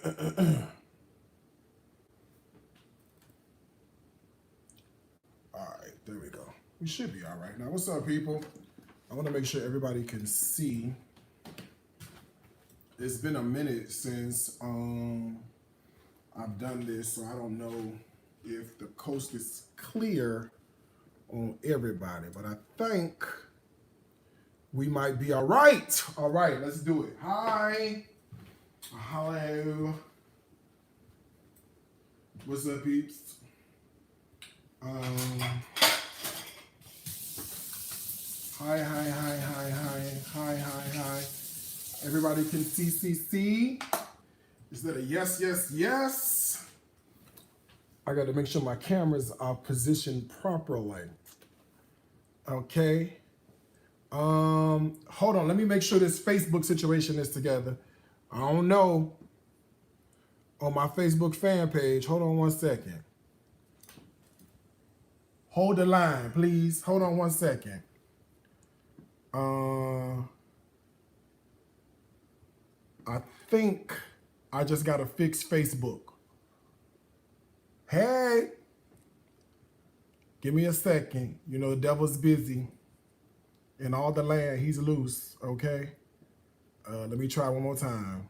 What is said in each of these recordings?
right, there we go. We should be all right. Now, what's up, people? I want to make sure everybody can see. It's been a minute since I've done this, so I don't know if the coast is clear on everybody, but I think we might be all right. All right, let's do it. Hi. Hello. What's up, peeps? Hi. Everybody can see. Is that a yes, yes, yes? I got to make sure my cameras are positioned properly. Okay. Hold on. Let me make sure this Facebook situation is together. I don't know. On my Facebook fan page. Hold on 1 second. Hold the line, please. Hold on 1 second. I think I just got to fix Facebook. Hey. Give me a second. You know, the devil's busy. In all the land, he's loose, okay? Let me try one more time.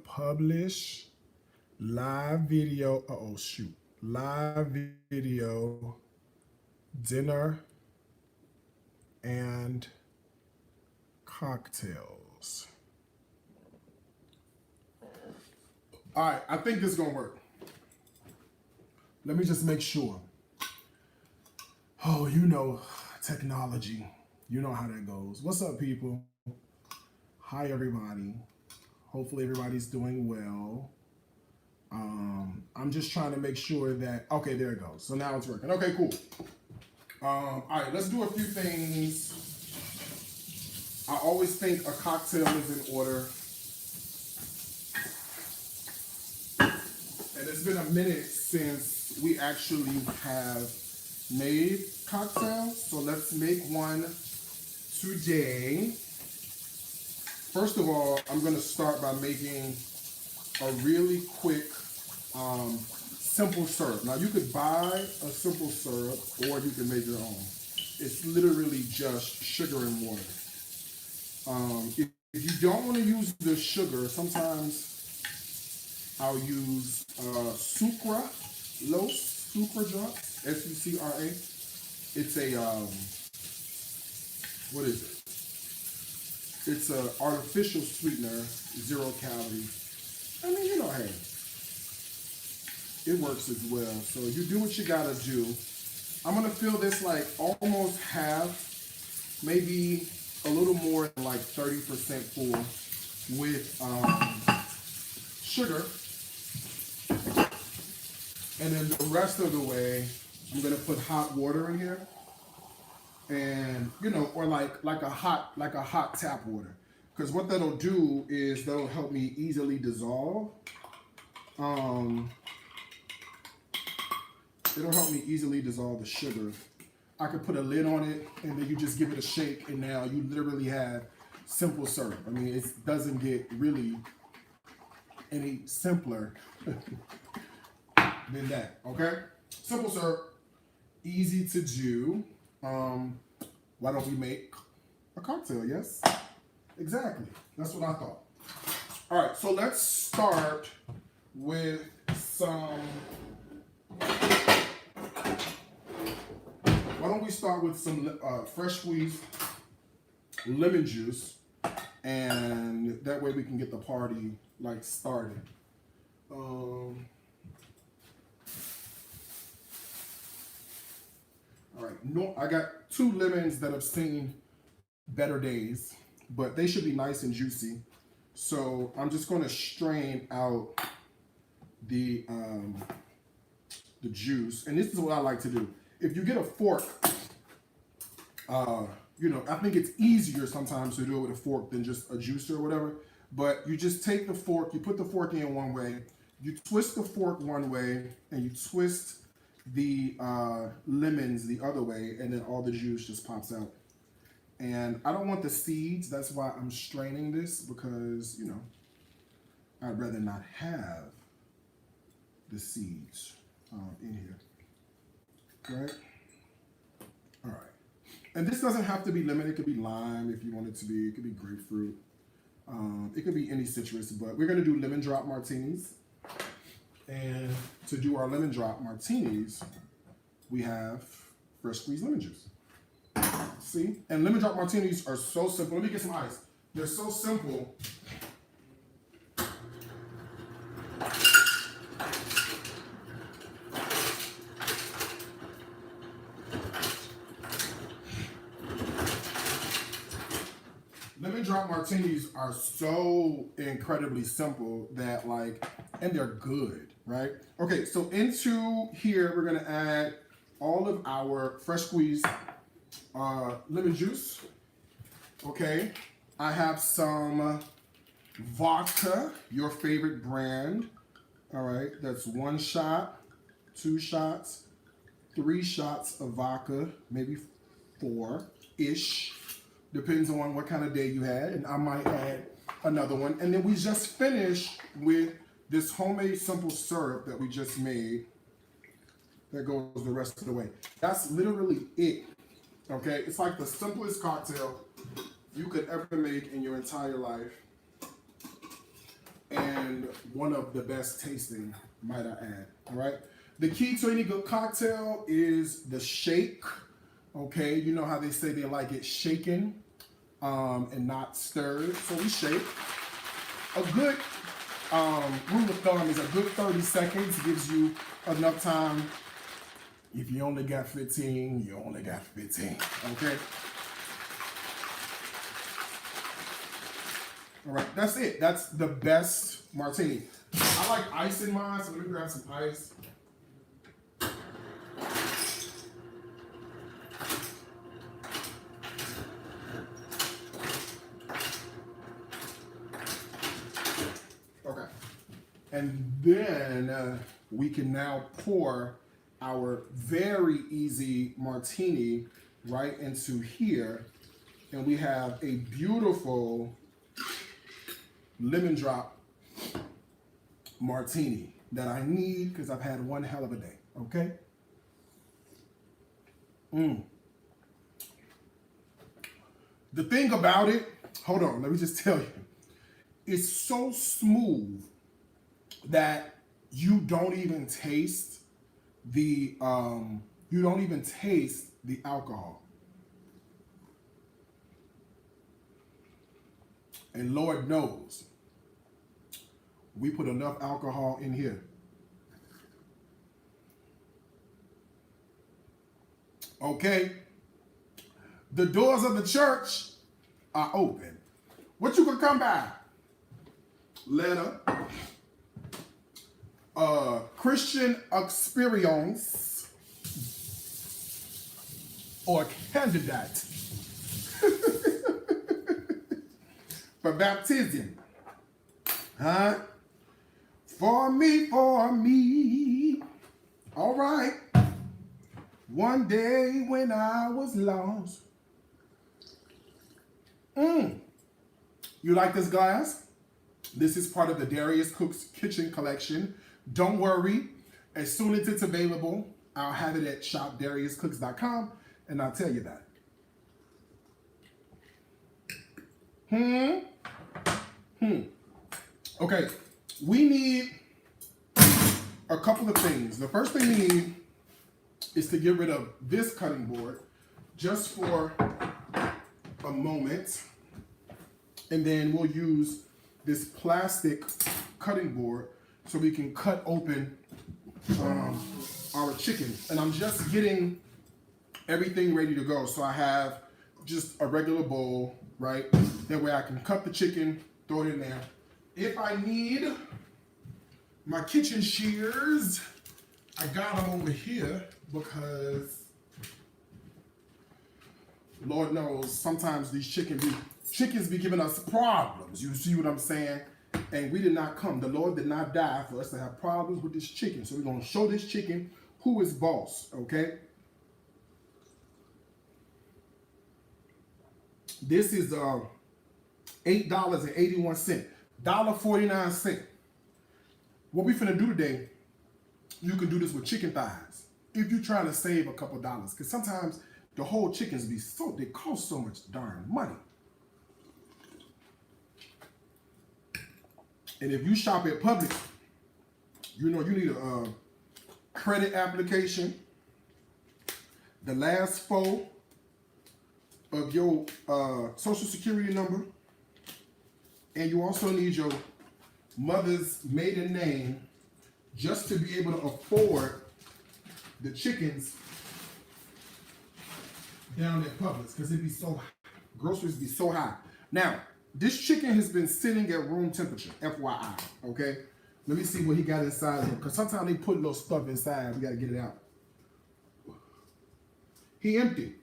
Publish live video. Uh-oh, shoot. Live video, dinner, and cocktails. All right, I think this is gonna work. Let me just make sure. Oh, you know, technology. You know how that goes. What's up, people? Hi, everybody. Hopefully everybody's doing well. I'm just trying to make sure that, okay, there it goes. So now it's working. Okay, cool. All right, let's do a few things. I always think a cocktail is in order. And it's been a minute since we actually have made cocktails. So let's make one today. First of all, I'm gonna start by making a really quick simple syrup. Now you could buy a simple syrup or you can make your own. It's literally just sugar and water. If you don't want to use the sugar, sometimes I'll use sucralose, sucra drops, S-U-C-R-A. It's a, what is it? It's an artificial sweetener, 0 calorie. I mean, you know, hey, it works as well. So you do what you gotta do. I'm gonna fill this like almost half, maybe a little more than like 30% full with sugar. And then the rest of the way, I'm gonna put hot water in here. And you know, or like a hot tap water. Because what that'll do is that'll help me easily dissolve. It'll help me easily dissolve the sugar. I could put a lid on it and then you just give it a shake and now you literally have simple syrup. I mean, it doesn't get really any simpler than that, okay? Simple syrup, easy to do. Why don't we make a cocktail, yes? Exactly, that's what I thought. All right, so let's start with some, why don't we start with some fresh squeezed lemon juice, and that way we can get the party like started. All right, no, I got 2 lemons that have seen better days, but they should be nice and juicy. So I'm just going to strain out the juice, and this is what I like to do. If you get a fork, you know, I think it's easier sometimes to do it with a fork than just a juicer or whatever. But you just take the fork, you put the fork in one way, you twist the fork one way, and you twist the lemons the other way, and then all the juice just pops out. And I don't want the seeds. That's why I'm straining this, because, you know, I'd rather not have the seeds in here. Right? All right. And this doesn't have to be lemon. It could be lime if you want it to be. It could be grapefruit. It could be any citrus, but we're going to do lemon drop martinis. And to do our lemon drop martinis, we have fresh squeezed lemon juice. See? And lemon drop martinis are so simple. Let me get some ice. They're so simple. Lemon drop martinis are so incredibly simple that, like, and they're good, right? Okay, so into here, we're gonna add all of our fresh squeezed lemon juice. Okay, I have some vodka, your favorite brand. All right, that's 1 shot, 2 shots, 3 shots of vodka, maybe 4-ish. Depends on what kind of day you had, and I might add another one. And then we just finished with this homemade simple syrup that we just made that goes the rest of the way. That's literally it, okay? It's like the simplest cocktail you could ever make in your entire life, and one of the best tasting, might I add, all right? The key to any good cocktail is the shake, okay? You know how they say they like it shaken and not stirred, so we shake. A good rule of thumb is a good 30 seconds gives you enough time. If you only got 15, you only got 15, okay? All right, that's it. That's the best martini. I like ice in mine, so let me grab some ice. Okay. And then we can now pour our very easy martini right into here. And we have a beautiful lemon drop martini that I need because I've had one hell of a day, okay? The thing about it, hold on, let me just tell you, it's so smooth that you don't even taste the alcohol. And Lord knows, we put enough alcohol in here. Okay? The doors of the church are open. What you could come by? Letter, Christian experience, or candidate for baptism. Huh? For me. All right. One day when I was lost. You like this glass? This is part of the Darius Cook's Kitchen collection. Don't worry. As soon as it's available, I'll have it at shopdariuscooks.com, and I'll tell you that. Okay, we need a couple of things. The first thing we need is to get rid of this cutting board just for a moment. And then we'll use this plastic cutting board so we can cut open our chicken. And I'm just getting everything ready to go. So I have just a regular bowl, right? That way I can cut the chicken, throw it in there. If I need my kitchen shears, I got them over here because Lord knows sometimes these chickens be giving us problems. You see what I'm saying? And we did not come. The Lord did not die for us to have problems with this chicken. So we're going to show this chicken who is boss, okay? This is $8.81, $1.49. What we finna do today, you can do this with chicken thighs if you're trying to save a couple dollars, because sometimes the whole chickens they cost so much darn money. And if you shop at Publix, you know you need a credit application, the last four of your social security number, and you also need your mother's maiden name just to be able to afford the chickens down at Publix, because it'd be so high. Groceries be so high. Now, this chicken has been sitting at room temperature, FYI, okay? Let me see what he got inside him, because sometimes they put little stuff inside. We got to get it out. He empty.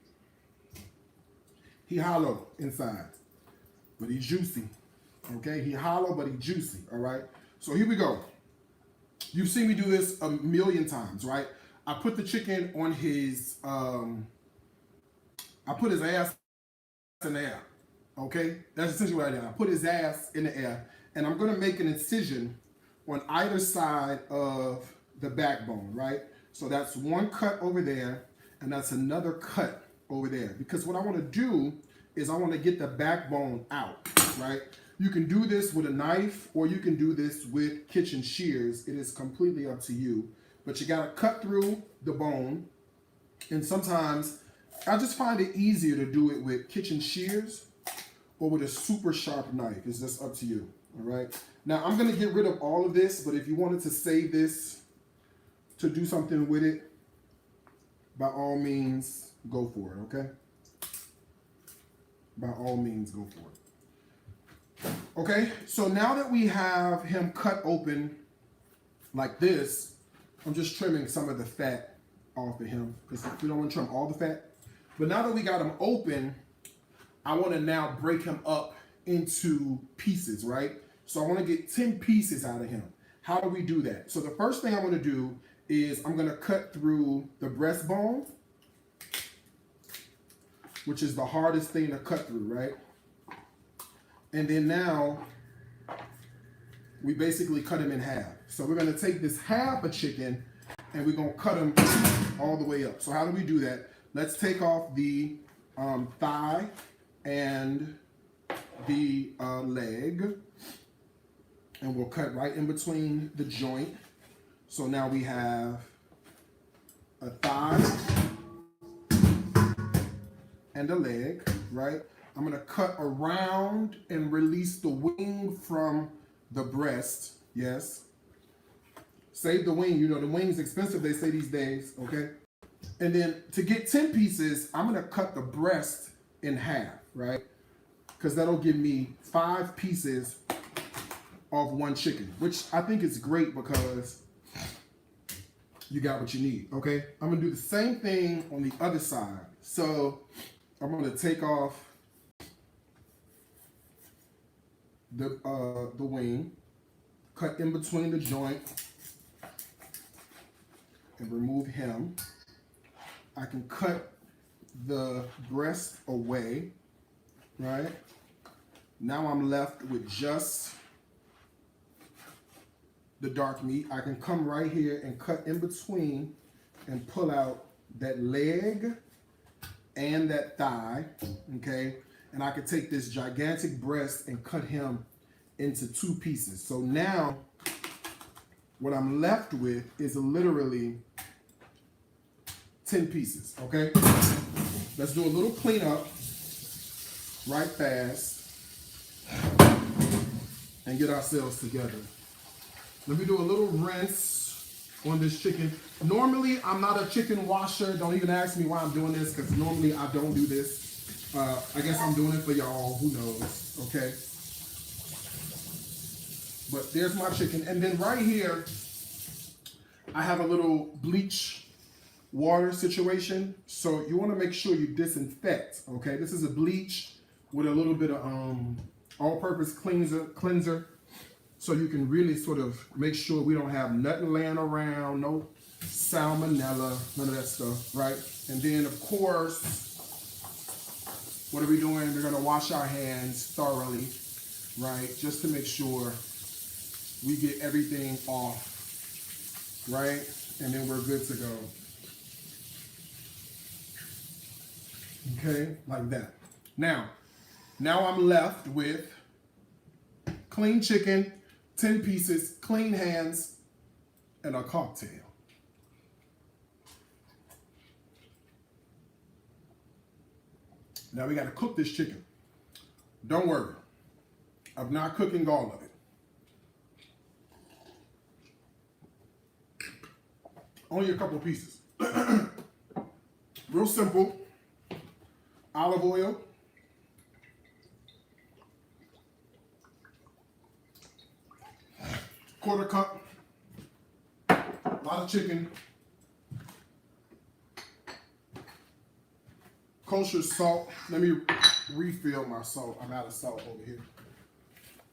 He hollow inside, but he's juicy, okay? He hollow, but he's juicy, all right? So here we go. You've seen me do this a million times, right? I put the chicken on his, I put his ass in the air, okay? That's essentially what I did. I put his ass in the air, and I'm gonna make an incision on either side of the backbone, right? So that's one cut over there, and that's another cut over there. Because what I wanna do is I wanna get the backbone out, right? You can do this with a knife, or you can do this with kitchen shears. It is completely up to you. But you gotta cut through the bone. And sometimes I just find it easier to do it with kitchen shears or with a super sharp knife. It's just up to you, all right? Now I'm gonna get rid of all of this, but if you wanted to save this to do something with it, by all means, go for it, okay? By all means, go for it. Okay, so now that we have him cut open like this, I'm just trimming some of the fat off of him, because we don't want to trim all the fat. But now that we got him open, I want to now break him up into pieces, right? So I want to get 10 pieces out of him. How do we do that? So the first thing I'm going to do is I'm going to cut through the breastbone, which is the hardest thing to cut through, right? And then now we basically cut him in half. So we're going to take this half of chicken and we're going to cut him all the way up. So how do we do that? Let's take off the thigh and the leg, and we'll cut right in between the joint. So now we have a thigh and a leg, right? I'm gonna cut around and release the wing from the breast, yes. Save the wing, you know, the wing's expensive, they say these days, okay? And then to get 10 pieces, I'm gonna cut the breast in half, right? Because that'll give me 5 pieces of one chicken, which I think is great because you got what you need, okay? I'm gonna do the same thing on the other side. So I'm gonna take off the wing, cut in between the joint, and remove him. I can cut the breast away, right? Now I'm left with just the dark meat. I can come right here and cut in between and pull out that leg and that thigh, okay? And I could take this gigantic breast and cut him into 2 pieces. So now what I'm left with is literally 10 pieces, okay? Let's do a little cleanup right fast and get ourselves together. Let me do a little rinse on this chicken. Normally, I'm not a chicken washer. Don't even ask me why I'm doing this, because normally I don't do this. I guess I'm doing it for y'all, who knows, okay? But there's my chicken. And then right here, I have a little bleach water situation. So you want to make sure you disinfect, okay? This is a bleach with a little bit of all-purpose cleanser. So you can really sort of make sure we don't have nothing laying around, no salmonella, none of that stuff, right? And then, of course, what are we doing? We're gonna wash our hands thoroughly, right? Just to make sure we get everything off, right? And then we're good to go. Okay, like that. Now I'm left with clean chicken, 10 pieces, clean hands, and a cocktail. Now we gotta cook this chicken. Don't worry, I'm not cooking all of it. Only a couple pieces. Real simple. Olive oil. Quarter cup. A lot of chicken. Kosher salt. Let me refill my salt. I'm out of salt over here.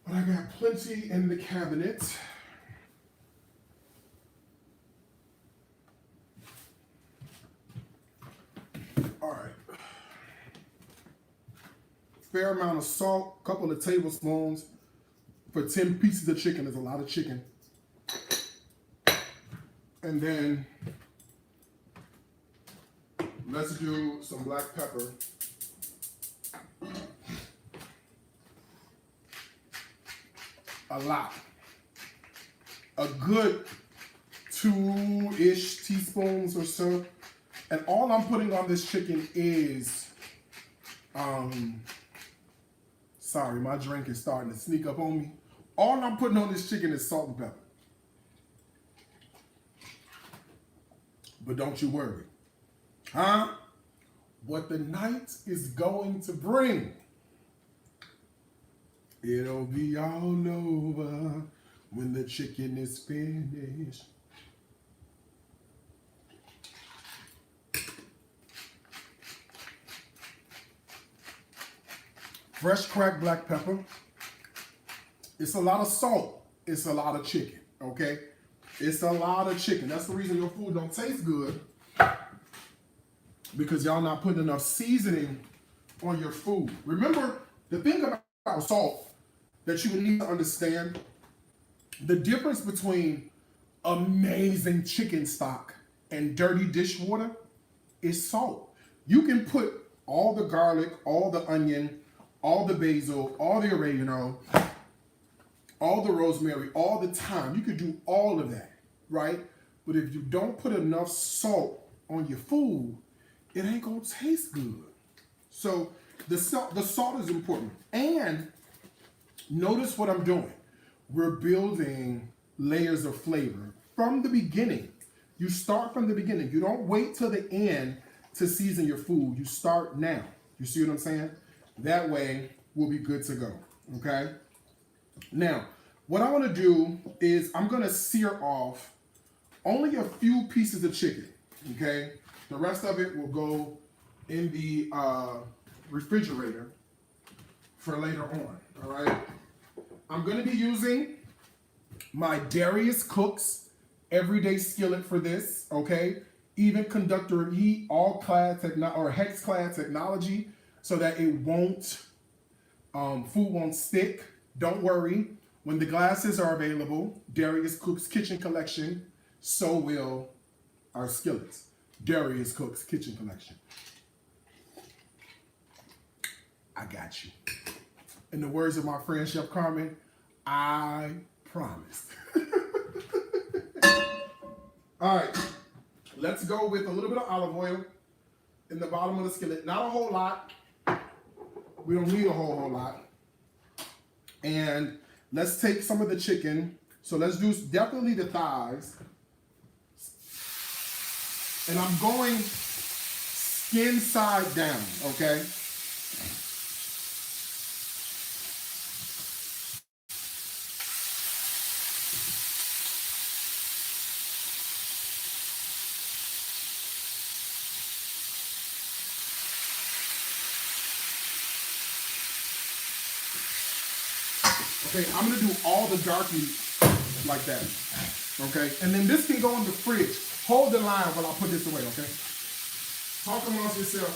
But I got plenty in the cabinet. All right. Fair amount of salt, a couple of tablespoons. For 10 pieces of chicken, is a lot of chicken. And then let's do some black pepper. A lot. A good 2-ish teaspoons or so. And all I'm putting on this chicken is, sorry, my drink is starting to sneak up on me. All I'm putting on this chicken is salt and pepper. But don't you worry. Huh? What the night is going to bring, it'll be all over when the chicken is finished. Fresh cracked black pepper. It's a lot of salt. It's a lot of chicken, okay? It's a lot of chicken. That's the reason your food don't taste good, because y'all not putting enough seasoning on your food. Remember, the thing about salt that you need to understand, the difference between amazing chicken stock and dirty dishwater is salt. You can put all the garlic, all the onion, all the basil, all the oregano, all the rosemary, all the thyme. You can do all of that, right? But if you don't put enough salt on your food, it ain't gonna taste good. So the salt is important. And notice what I'm doing. We're building layers of flavor from the beginning. You start from the beginning. You don't wait till the end to season your food. You start now. You see what I'm saying? That way, we'll be good to go, okay? Now, what I want to do is I'm going to sear off only a few pieces of chicken, okay? The rest of it will go in the refrigerator for later on, all right? I'm going to be using my Darius Cooks everyday skillet for this, okay? Even conductor of heat, hex clad technology, so that it won't, food won't stick. Don't worry. When the glasses are available, Darius Cooks Kitchen Collection, so will our skillets. Darius Cooks Kitchen Collection. I got you. In the words of my friend Chef Carmen, I promise. All right, let's go with a little bit of olive oil in the bottom of the skillet. Not a whole lot. We don't need a whole lot. And let's take some of the chicken. So let's do definitely the thighs. And I'm going skin side down, okay? Okay, I'm gonna do all the dark meat like that, okay? And then this can go in the fridge. Hold the line while I put this away, okay? Talk amongst yourself.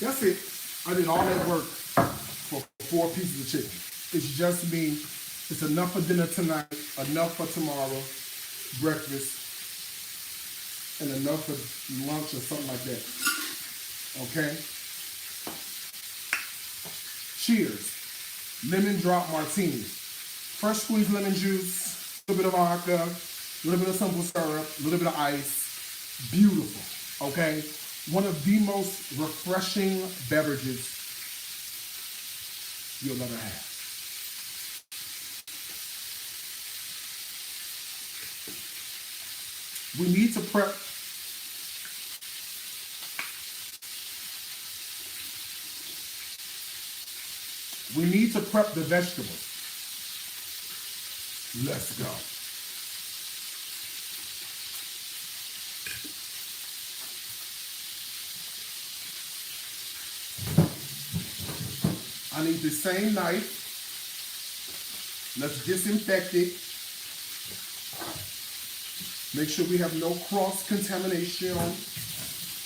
That's it. I did all that work for 4 pieces of chicken. It's just me. It's enough for dinner tonight, enough for tomorrow, breakfast, and enough for lunch or something like that. Okay? Cheers. Lemon drop martinis. Fresh squeezed lemon juice, a little bit of vodka, a little bit of simple syrup, a little bit of ice. Beautiful. Okay? One of the most refreshing beverages you'll ever have. We need to prep the vegetables. Let's go. I need the same knife. Let's disinfect it. Make sure we have no cross-contamination.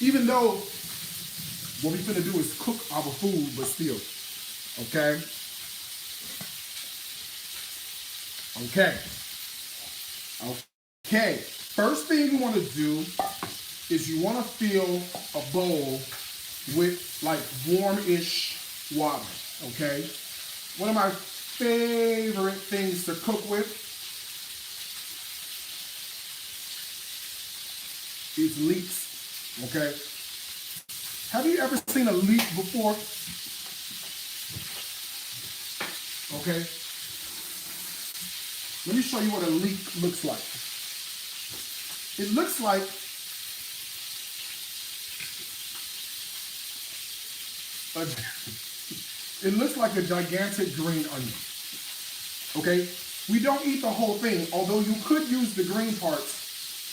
Even though what we're gonna do is cook our food, but still, okay? Okay. First thing you wanna do is you wanna fill a bowl with like warm-ish water, okay? One of my favorite things to cook with is leeks, okay? Have you ever seen a leek before? Okay? Let me show you what a leek looks like. It looks like a gigantic green onion. Okay? We don't eat the whole thing, although you could use the green parts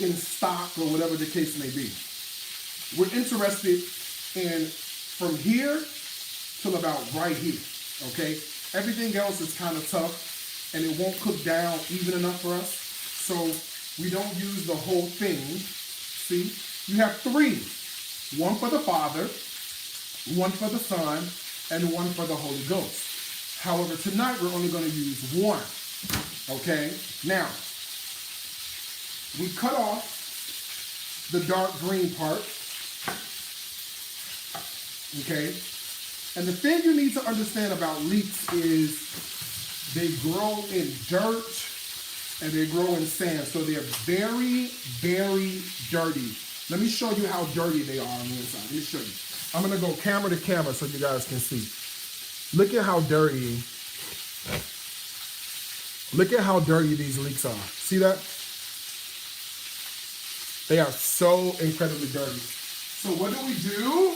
in stock or whatever the case may be. We're interested in from here till about right here, okay? Everything else is kind of tough and it won't cook down even enough for us, so we don't use the whole thing. See, you have 3, one for the Father, one for the Son, and one for the Holy Ghost. However, tonight we're only going to use 1, okay? Now, we cut off the dark green part, okay? And the thing you need to understand about leeks is they grow in dirt and they grow in sand, so they're very, very dirty. Let me show you how dirty they are on the inside. Let me show you. I'm gonna go camera to camera so you guys can see. Look at how dirty these leeks are. See that? They are so incredibly dirty. So what do?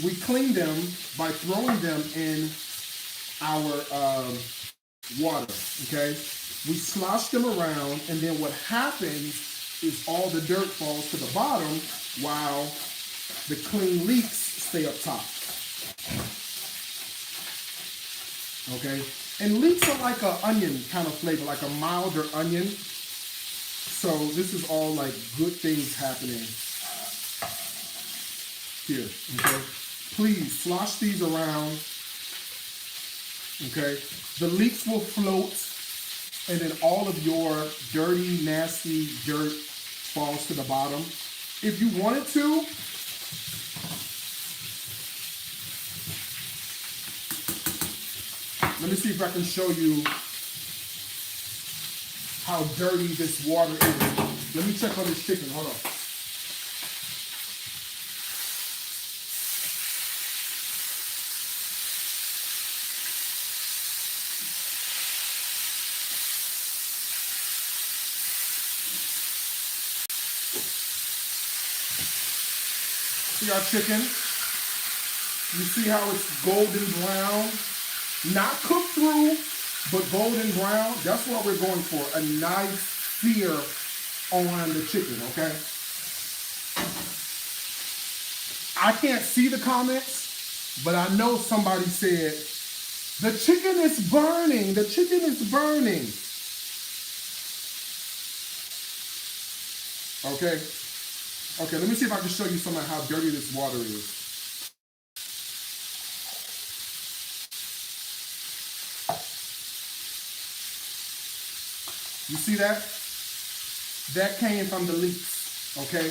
We clean them by throwing them in our water, okay? We slosh them around, and then what happens is all the dirt falls to the bottom while the clean leeks stay up top, okay? And leeks are like an onion kind of flavor, like a milder onion. So this is all like good things happening here, okay? Please slosh these around, okay? The leeks will float, and then all of your dirty, nasty dirt falls to the bottom. If you wanted to, let me see if I can show you how dirty this water is. Let me check on this chicken, hold on. See our chicken? You see how it's golden brown? Not cooked through, but golden brown. That's what we're going for. A nice sear on the chicken, okay? I can't see the comments, but I know somebody said, the chicken is burning. The chicken is burning. Okay? Okay, let me see if I can show you some of how dirty this water is. You see that? That came from the leeks, okay?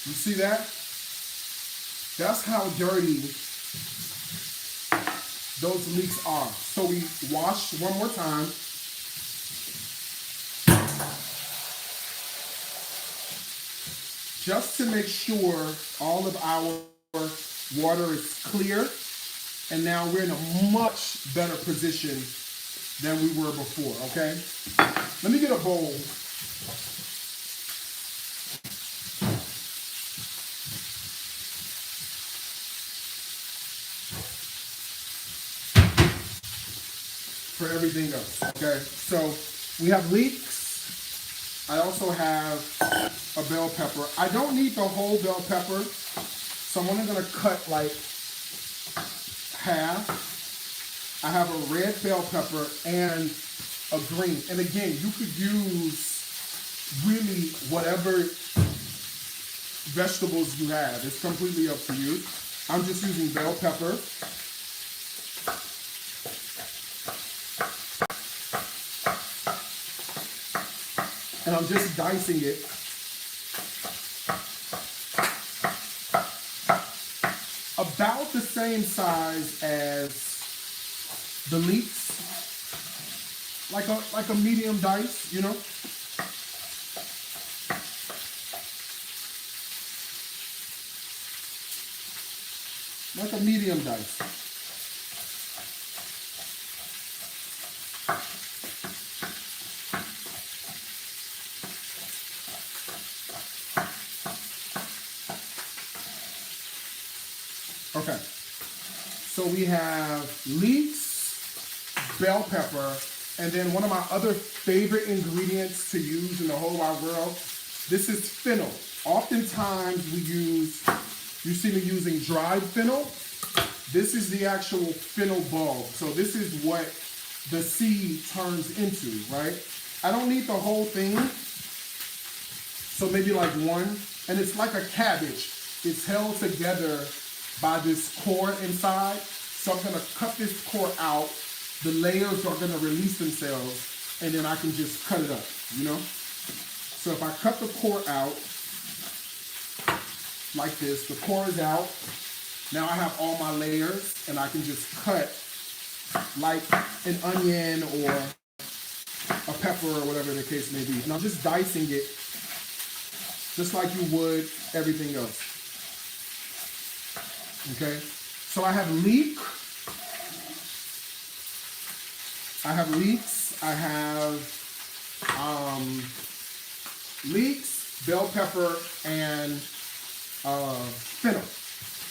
You see that? That's how dirty those leeks are. So we wash one more time. Just to make sure all of our water is clear. And now we're in a much better position than we were before, okay? Let me get a bowl. For everything else, okay? So we have leeks. I also have a bell pepper. I don't need the whole bell pepper, so I'm only gonna cut like half. I have a red bell pepper and a green. And again, you could use really whatever vegetables you have. It's completely up to you. I'm just using bell pepper. And I'm just dicing it. About the same size as the leeks. Like a medium dice, you know? Like a medium dice. Okay, so we have leeks, bell pepper, and then one of my other favorite ingredients to use in the whole wide world, this is fennel. Oftentimes you see me using dried fennel. This is the actual fennel bulb. So this is what the seed turns into, right? I don't need the whole thing, so maybe like one, and it's like a cabbage. It's held together by this core inside. So I'm gonna cut this core out. The layers are gonna release themselves, and then I can just cut it up, you know? So if I cut the core out like this, the core is out. Now I have all my layers, and I can just cut like an onion or a pepper or whatever the case may be. And I'm just dicing it just like you would everything else. Okay, so I have leeks, leeks, bell pepper, and fennel.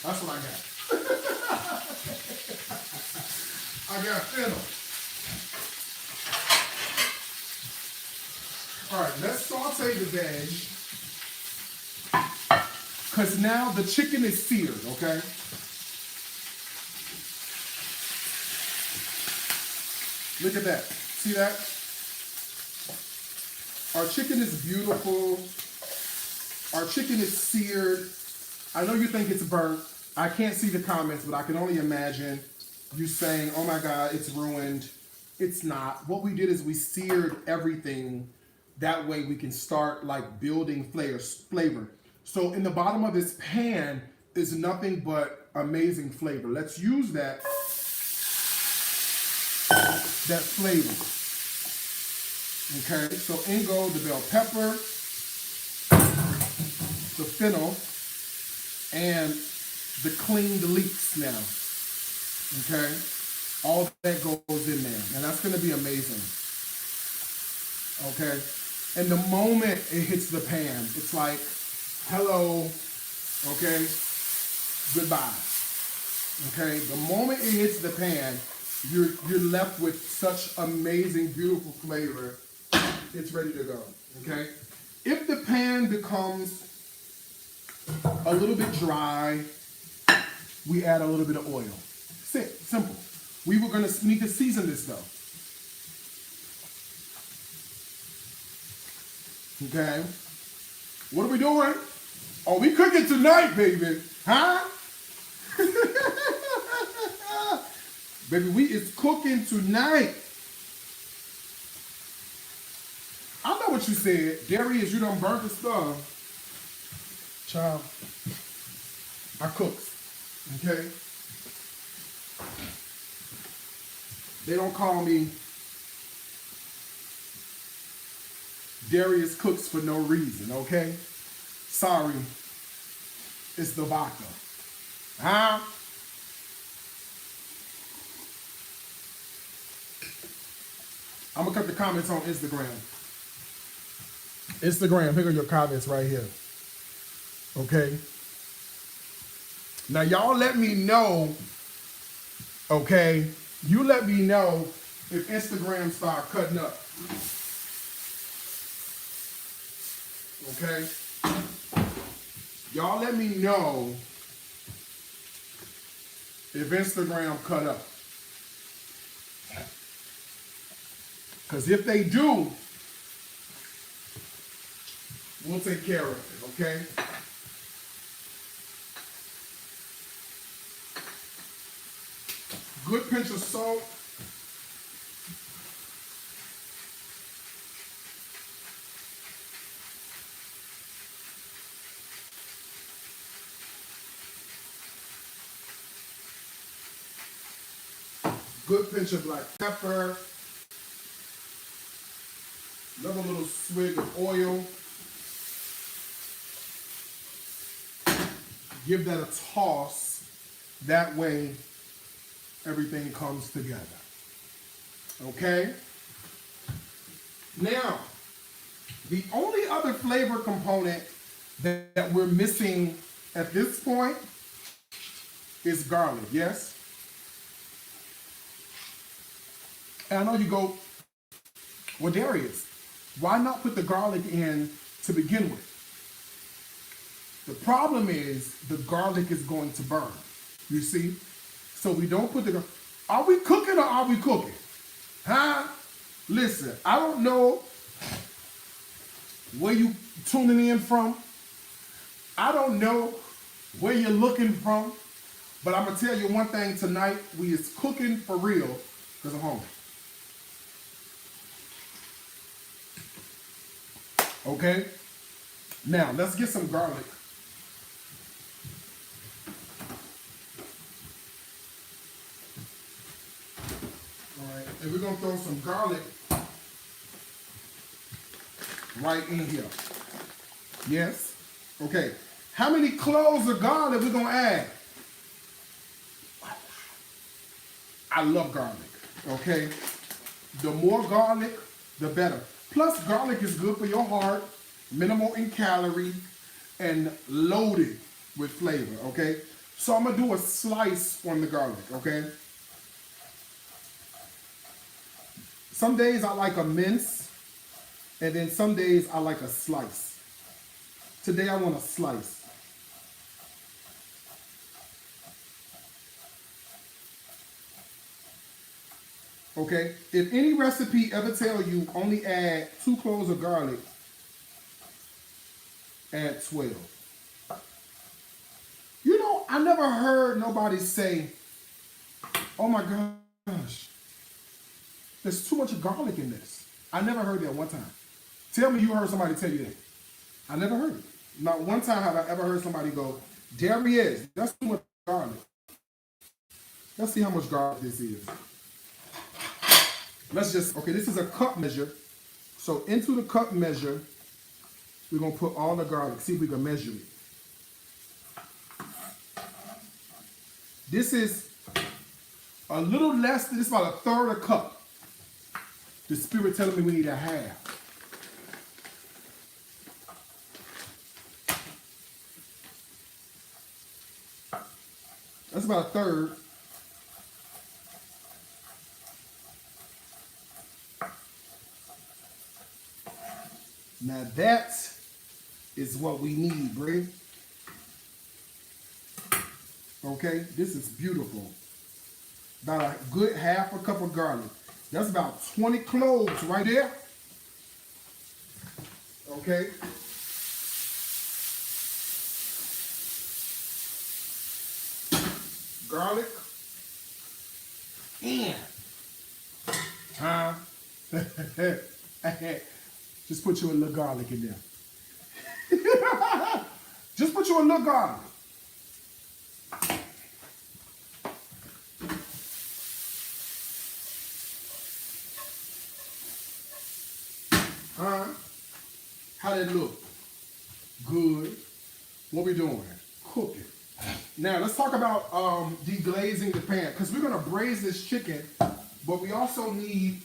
That's what I got. I got fennel. All right, let's saute the veg, because now the chicken is seared, okay? Look at that. See that? Our chicken is beautiful. Our chicken is seared. I know you think it's burnt. I can't see the comments, but I can only imagine you saying, oh my God, it's ruined. It's not. What we did is we seared everything. That way we can start like building flavor. So in the bottom of this pan is nothing but amazing flavor. Let's use that flavor. Okay, so in go the bell pepper, the fennel, and the cleaned leeks now. Okay, all that goes in there, and that's gonna be amazing. Okay, and the moment it hits the pan, it's like, hello, okay, goodbye. Okay, the moment it hits the pan, you're left with such amazing, beautiful flavor. It's ready to go, okay? If the pan becomes a little bit dry, we add a little bit of oil. Simple. We need to season this though. Okay? What are we doing? Oh, we cooking tonight, baby. Huh? Baby, we is cooking tonight. I know what you said. Darius, you done burnt the stuff. Child, I cooks. Okay? They don't call me Darius Cooks for no reason, okay? Sorry. It's the vodka. Huh? I'm gonna cut the comments on Instagram. Instagram, here are your comments right here. Okay? Now y'all let me know, okay? You let me know if Instagram start cutting up. Okay? Y'all let me know if Instagram cut up. Because if they do, we'll take care of it, okay? Good pinch of salt. Good pinch of black pepper. Another little swig of oil. Give that a toss. That way, everything comes together. Okay? Now, the only other flavor component that we're missing at this point is garlic, yes? And I know you go, well, Darius, why not put the garlic in to begin with? The problem is the garlic is going to burn, you see? So we don't put the, are we cooking or are we cooking? Huh? Listen, I don't know where you tuning in from. I don't know where you're looking from, but I'm gonna tell you one thing tonight, we is cooking for real because I'm hungry. Okay? Now, let's get some garlic. All right, and we're gonna throw some garlic right in here. Yes? Okay. How many cloves of garlic we're gonna add? I love garlic, okay? The more garlic, the better. Plus, garlic is good for your heart, minimal in calorie, and loaded with flavor, okay? So I'm gonna do a slice on the garlic, okay? Some days I like a mince, and then some days I like a slice. Today I want a slice. Okay, if any recipe ever tell you only add 2 cloves of garlic, add 12. You know, I never heard nobody say, oh my gosh, there's too much garlic in this. I never heard that one time. Tell me you heard somebody tell you that. I never heard it. Not one time have I ever heard somebody go, Darius, that's too much garlic. Let's see how much garlic this is. Let's just, okay, this is a cup measure. So into the cup measure, we're going to put all the garlic. See if we can measure it. This is a little less, this is about a third a cup. The Spirit telling me we need a half. That's about a third. Now that is what we need, Bray. Okay, this is beautiful. About a good half a cup of garlic. That's about 20 cloves right there. okay? Garlic. And, just put you a little garlic in there. Just put you a little garlic. How that look? Good. What we doing? Cooking. Now let's talk about deglazing the pan, because we're gonna braise this chicken, but we also need,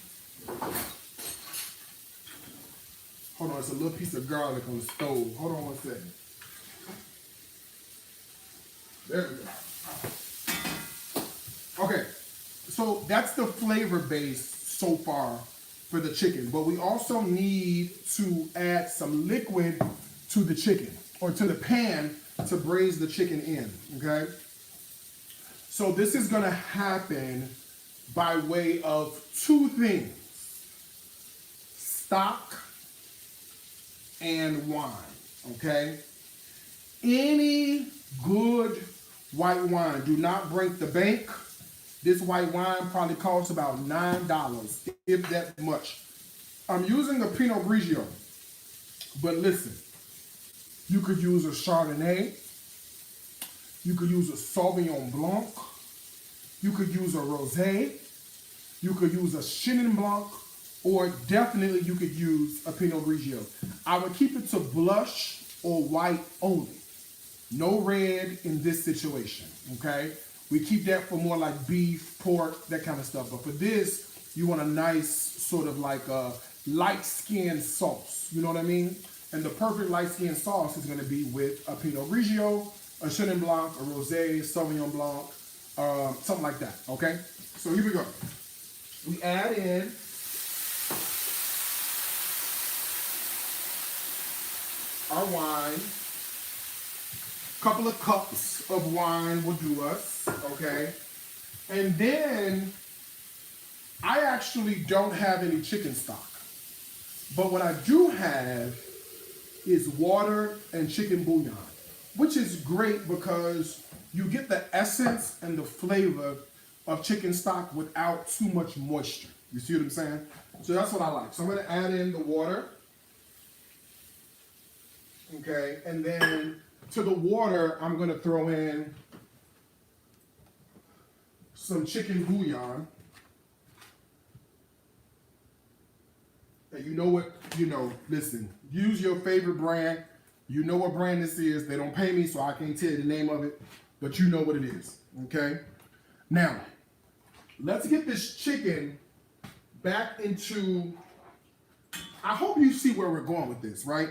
hold on, it's a little piece of garlic on the stove. Hold on one second. There we go. Okay, so that's the flavor base so far for the chicken, but we also need to add some liquid to the chicken, or to the pan, to braise the chicken in, okay? So this is gonna happen by way of two things: stock and wine, okay? Any good white wine, do not break the bank. This white wine probably costs about $9, if that much. I'm using a Pinot Grigio, but listen, you could use a Chardonnay, you could use a Sauvignon Blanc, you could use a Rosé, you could use a Chenin Blanc, or definitely you could use a Pinot Grigio. I would keep it to blush or white only. No red in this situation, okay? We keep that for more like beef, pork, that kind of stuff. But for this, you want a nice sort of like a light-skinned sauce. You know what I mean? And the perfect light-skinned sauce is going to be with a Pinot Grigio, a Chenin Blanc, a Rosé, Sauvignon Blanc, something like that, okay? So here we go. We add in our wine. Couple of cups of wine will do us, okay? And then I actually don't have any chicken stock, but what I do have is water and chicken bouillon, which is great because you get the essence and the flavor of chicken stock without too much moisture. You see what I'm saying? So that's what I like. So I'm gonna add in the water, okay? And then to the water, I'm gonna throw in some chicken bouillon. And you know what, listen, use your favorite brand. You know what brand this is. They don't pay me, so I can't tell you the name of it, but you know what it is, okay? Now, let's get this chicken back into, I hope you see where we're going with this, right?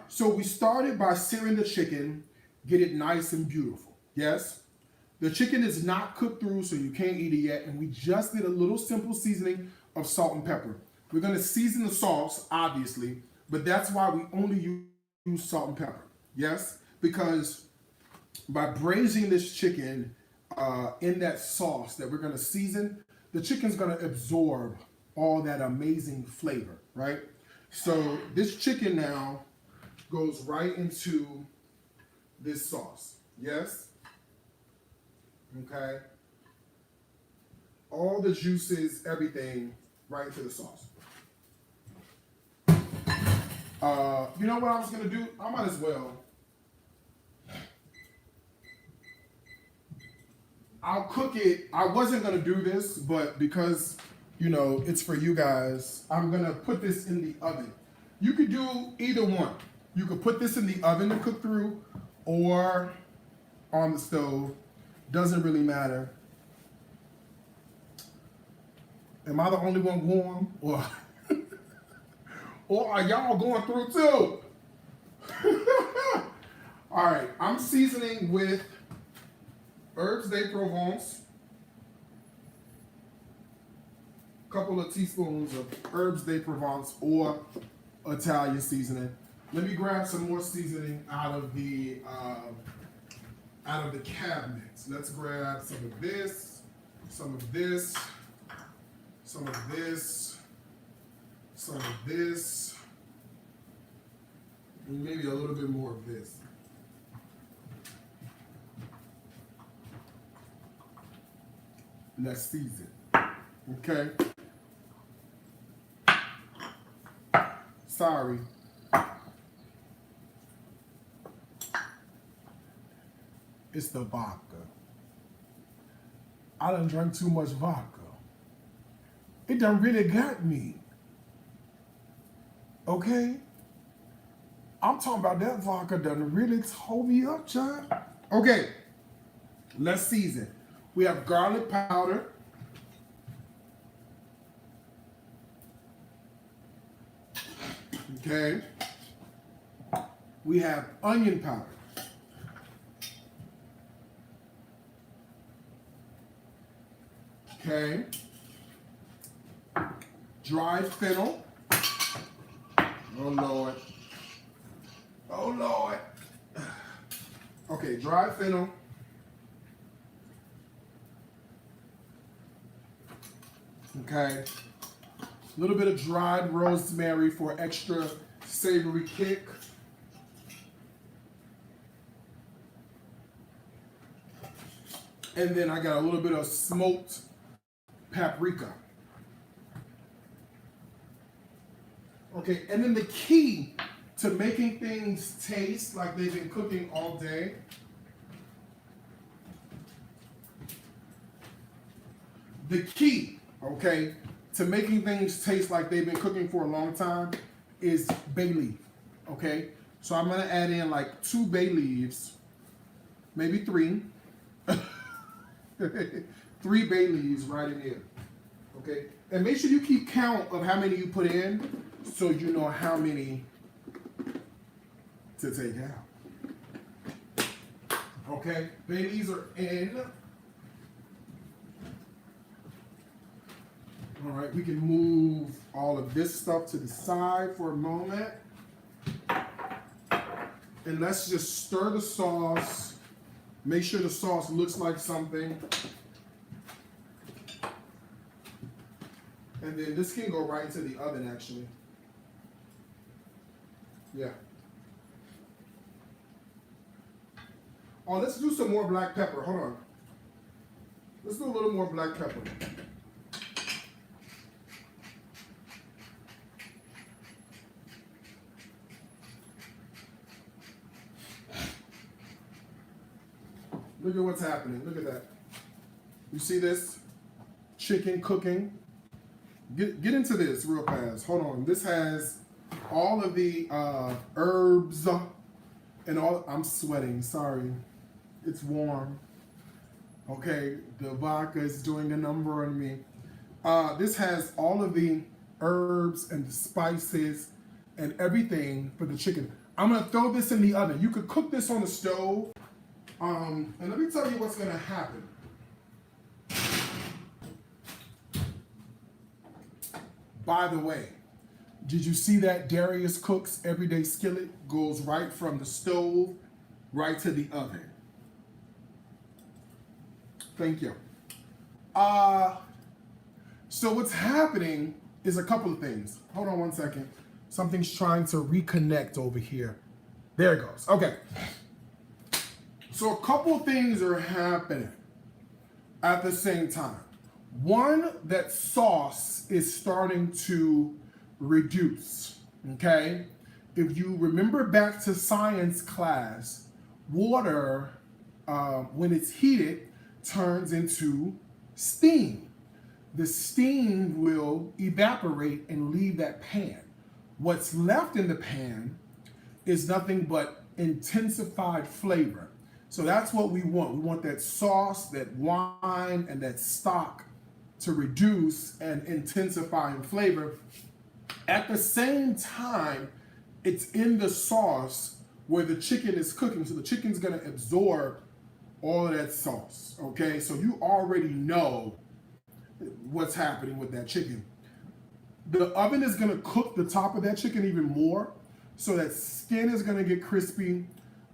So we started by searing the chicken, get it nice and beautiful, yes? The chicken is not cooked through, so you can't eat it yet, and we just did a little simple seasoning of salt and pepper. We're gonna season the sauce, obviously, but that's why we only use salt and pepper, yes? Because by braising this chicken in that sauce that we're gonna season, the chicken's gonna absorb all that amazing flavor, right? So this chicken now goes right into this sauce, yes? Okay? All the juices, everything, right into the sauce. You know what I was gonna do? I might as well. I'll cook it. I wasn't gonna do this, but because, it's for you guys, I'm gonna put this in the oven. You could do either one. You could put this in the oven to cook through, or on the stove. Doesn't really matter. Am I the only one warm, or are y'all going through too? All right, I'm seasoning with herbs de Provence, a couple of teaspoons of herbs de Provence or Italian seasoning. Let me grab some more seasoning out of the cabinet. Let's grab some of this, some of this, some of this, some of this, And maybe a little bit more of this. Let's season. Okay. Sorry. It's the vodka. I done drank too much vodka. It done really got me. Okay? I'm talking about that vodka done really tore me up, child. Okay. Let's season. We have garlic powder. Okay. We have onion powder. Okay. Dried fennel. Oh, Lord. Oh, Lord. Okay, dried fennel. Okay. A little bit of dried rosemary for extra savory kick. And then I got a little bit of smoked paprika. Okay, and then the key to making things taste like they've been cooking all day to making things taste like they've been cooking for a long time is bay leaf, okay? So I'm gonna add in like 2 bay leaves, maybe 3. 3 bay leaves right in here, okay? And make sure you keep count of how many you put in so you know how many to take out. Okay, bay leaves are in. All right, we can move all of this stuff to the side for a moment. And let's just stir the sauce. Make sure the sauce looks like something. And then this can go right into the oven, actually. Yeah. Oh, let's do some more black pepper. Hold on. Let's do a little more black pepper. Look at what's happening. Look at that. You see this? Chicken cooking. Get into this real fast. Hold on. This has all of the herbs and all. I'm sweating. Sorry. It's warm. Okay. The vodka is doing a number on me. This has all of the herbs and the spices and everything for the chicken. I'm going to throw this in the oven. You could cook this on the stove. And let me tell you what's going to happen. By the way, did you see that Darius Cook's Everyday Skillet goes right from the stove right to the oven? Thank you. So what's happening is a couple of things. Hold on one second. Something's trying to reconnect over here. There it goes. Okay. So a couple things are happening at the same time. One, that sauce is starting to reduce, okay? If you remember back to science class, water, when it's heated, turns into steam. The steam will evaporate and leave that pan. What's left in the pan is nothing but intensified flavor. So that's what we want. We want that sauce, that wine, and that stock to reduce and intensify in flavor. At the same time, it's in the sauce where the chicken is cooking. So the chicken's gonna absorb all of that sauce, okay? So you already know what's happening with that chicken. The oven is gonna cook the top of that chicken even more. So that skin is gonna get crispy.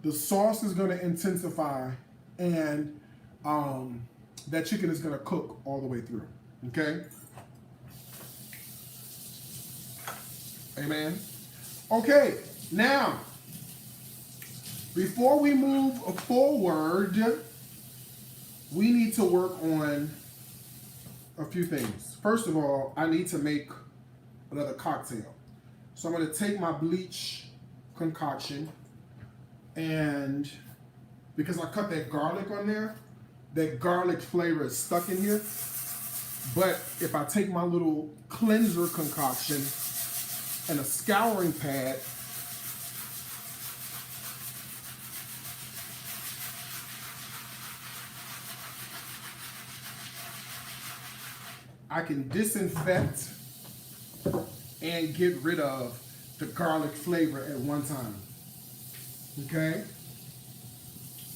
The sauce is going to intensify, and that chicken is going to cook all the way through, okay? Amen. Okay, now, Before we move forward, we need to work on a few things. First of all, I need to make another cocktail. So I'm going to take my bleach concoction, and because I cut that garlic on there, that garlic flavor is stuck in here. But if I take my little cleanser concoction and a scouring pad, I can disinfect and get rid of the garlic flavor at one time. Okay?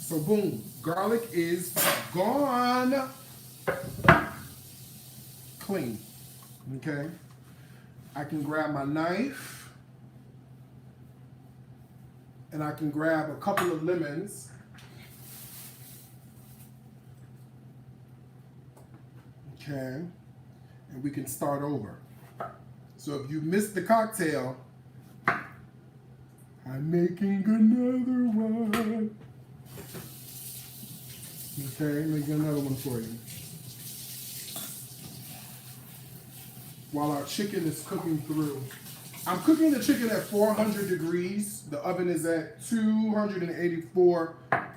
So boom, garlic is gone. Clean. Okay? I can grab my knife and I can grab a couple of lemons. Okay? And we can start over. So if you missed the cocktail, I'm making another one. Okay, making another one for you. While our chicken is cooking through. I'm cooking the chicken at 400 degrees. The oven is at 284.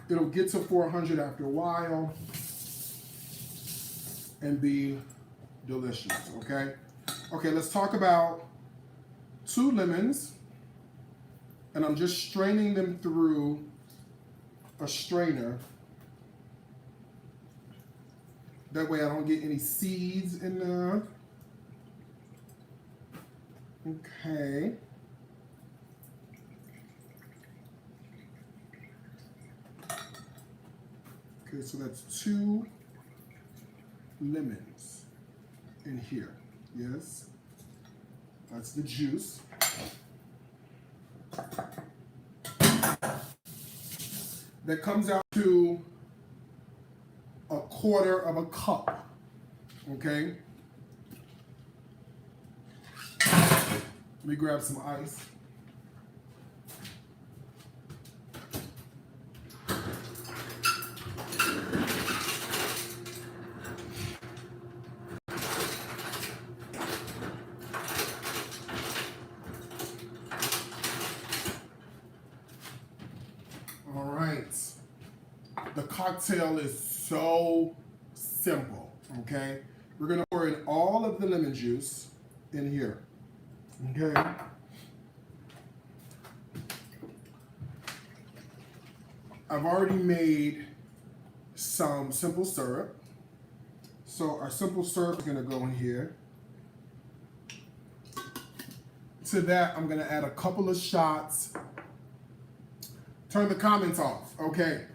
It'll get to 400 after a while and be delicious, okay? Okay, let's talk about 2 lemons, and I'm just straining them through a strainer. That way I don't get any seeds in there. Okay. Okay, so that's 2 lemons in here. Yes, that's the juice. That comes out to 1/4 of a cup. Okay. Let me grab some ice. All right. The cocktail is so simple, okay? We're gonna pour in all of the lemon juice in here, okay? I've already made some simple syrup. So our simple syrup is gonna go in here. To that, I'm gonna add a couple of shots. Turn the comments off, okay?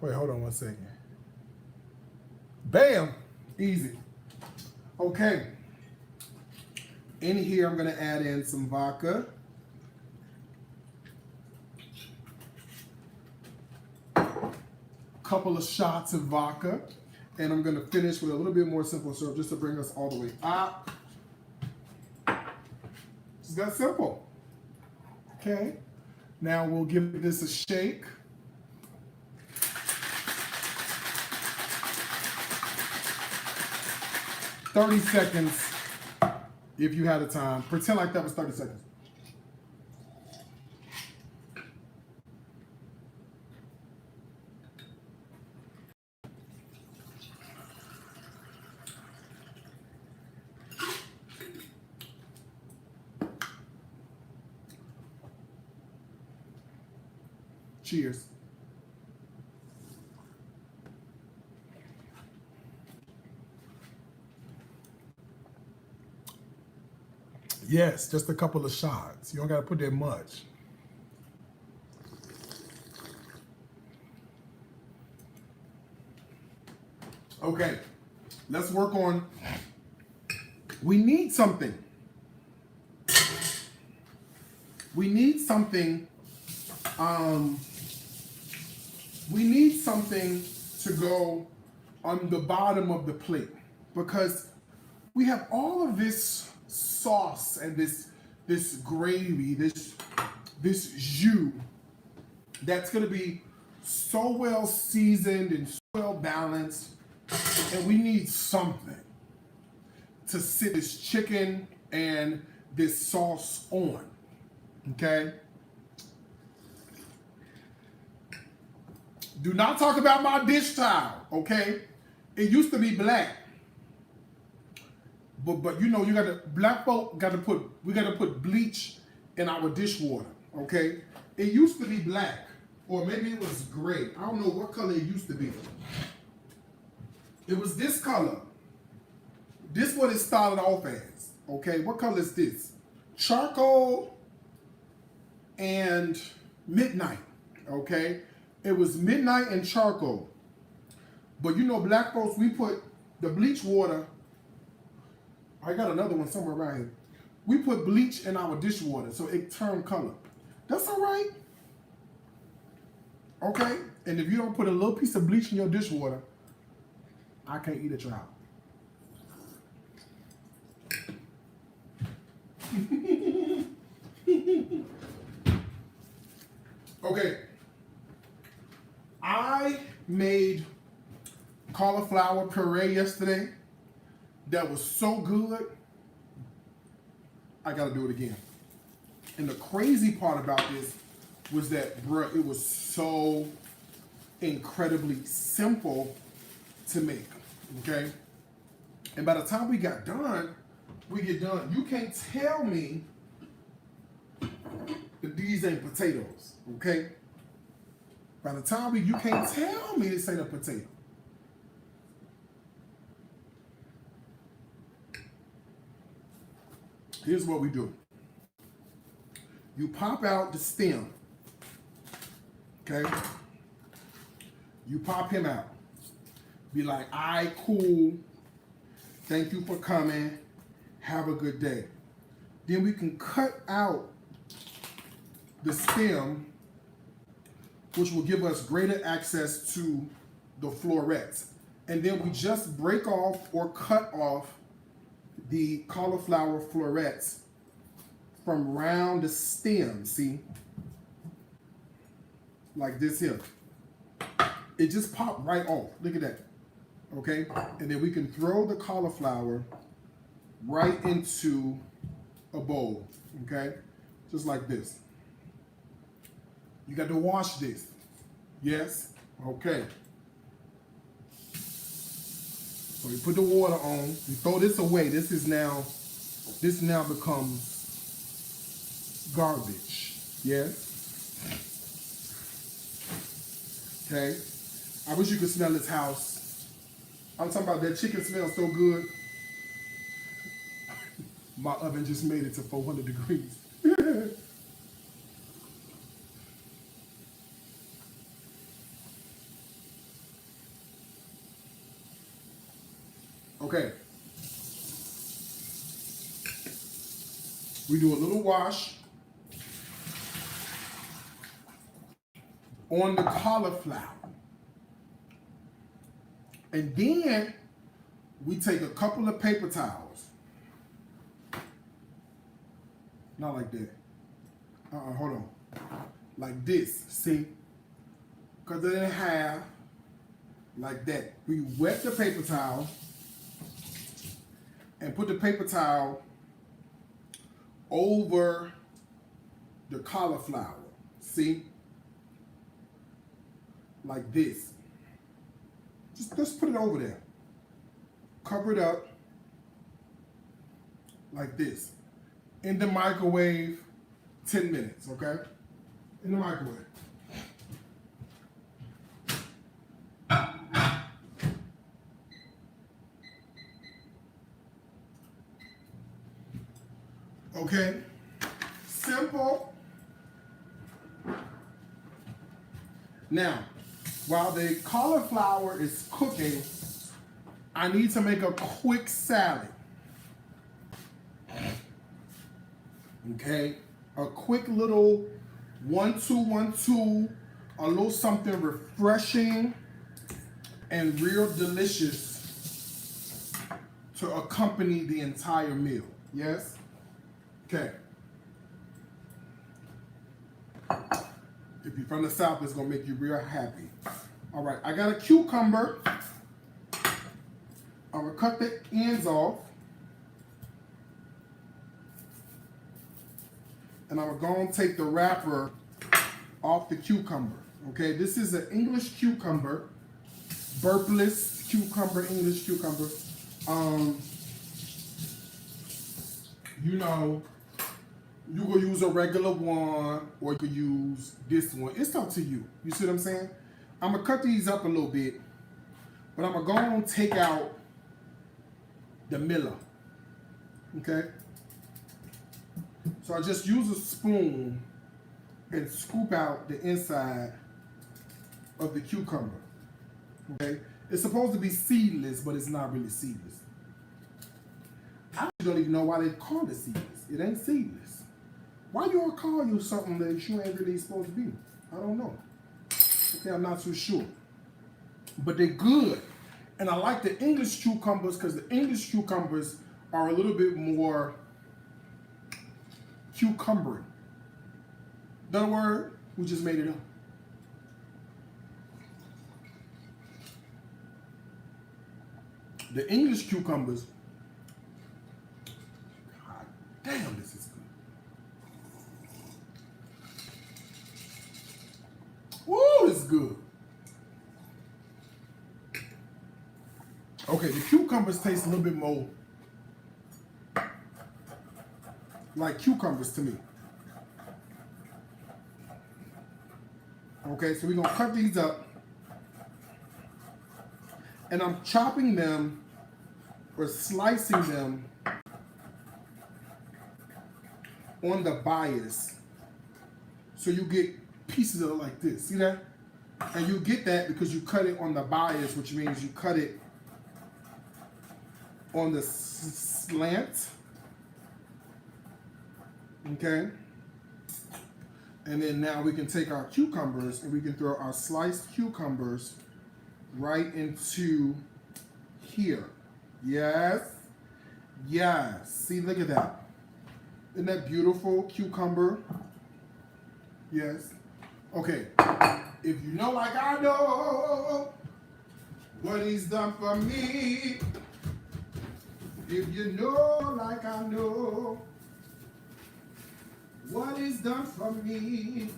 Wait, hold on one second. Bam, easy. Okay, in here I'm gonna add in some vodka. Couple of shots of vodka. And I'm gonna finish with a little bit more simple syrup just to bring us all the way up. It's that simple. Okay, now we'll give this a shake. "30 seconds if you had a time. Pretend like that was 30 seconds. Cheers. Yes, just a couple of shots. You don't gotta put that much. Okay, let's work on, we need something. We need something, to go on the bottom of the plate because we have all of this sauce and this this gravy, this jus that's gonna be so well seasoned and so well balanced, and we need something to sit this chicken and this sauce on, okay? Do not talk about my dish towel, okay? It used to be black. But you know, you gotta, black folk we gotta put bleach in our dishwater, okay? It used to be black, or maybe it was gray. I don't know what color it used to be. It was this color. This what it started off as, okay? What color is this? Charcoal and midnight, okay? It was midnight and charcoal. But you know, black folks, we put the bleach water. I got another one somewhere around here. We put bleach in our dishwater so it turned color. That's all right. Okay? And if you don't put a little piece of bleach in your dishwater, I can't eat at your house. Okay. I made cauliflower puree yesterday. That was so good. I gotta do it again. And the crazy part about this was that, bruh, it was so incredibly simple to make, okay? And by the time we get done, you can't tell me that these ain't potatoes, okay? By the time you can't tell me this ain't a potato. Here's what we do. You pop out the stem, okay? You pop him out. Be like, all right, cool. Thank you for coming. Have a good day. Then we can cut out the stem, which will give us greater access to the florets. And then we just break off or cut off the cauliflower florets from round the stem, see? Like this here. It just popped right off. Look at that. Okay? And then we can throw the cauliflower right into a bowl. Okay? Just like this. You got to wash this. Yes? Okay. So you put the water on, you throw this away. This now becomes garbage. Yes? Okay? I wish you could smell this house. I'm talking about that chicken smells so good. My oven just made it to 400 degrees. Okay. We do a little wash on the cauliflower. And then we take a couple of paper towels. Not like that. Hold on. Like this, see? Cut it in half, like that. We wet the paper towel and put the paper towel over the cauliflower, see? Like this. Just put it over there. Cover it up like this. In the microwave, 10 minutes, okay? In the microwave. Okay? Simple. Now, while the cauliflower is cooking, I need to make a quick salad. Okay? A quick little 1-2-1-2, a little something refreshing and real delicious to accompany the entire meal. Yes? Okay. you're from the South, it's gonna make you real happy. All right, I got a cucumber. I'm gonna cut the ends off. And I'm gonna take the wrapper off the cucumber. Okay, this is an English cucumber, burpless cucumber, English cucumber. You know, you could use a regular one or you could use this one. It's up to you. You see what I'm saying? I'm gonna cut these up a little bit, but I'm gonna go and take out the miller. Okay? So I just use a spoon and scoop out the inside of the cucumber. Okay? It's supposed to be seedless, but it's not really seedless. I don't even know why they call it seedless. It ain't seedless. Why you all call you something that you ain't really supposed to be? I don't know. Okay, I'm not too sure. But they're good. And I like the English cucumbers because the English cucumbers are a little bit more cucumbery. That word, we just made it up. The English cucumbers, God damn, this is good. Woo, it's good. Okay, the cucumbers taste a little bit more like cucumbers to me. Okay, so we're gonna cut these up. And I'm chopping them or slicing them on the bias. So you get pieces of it like this. See that? And you get that because you cut it on the bias, which means you cut it on the slant. Okay? And then now we can take our cucumbers and we can throw our sliced cucumbers right into here. Yes. Yes. See, look at that. Isn't that beautiful cucumber? Yes. Okay. If you know like I know what he's done for me, if you know like I know what he's done for me,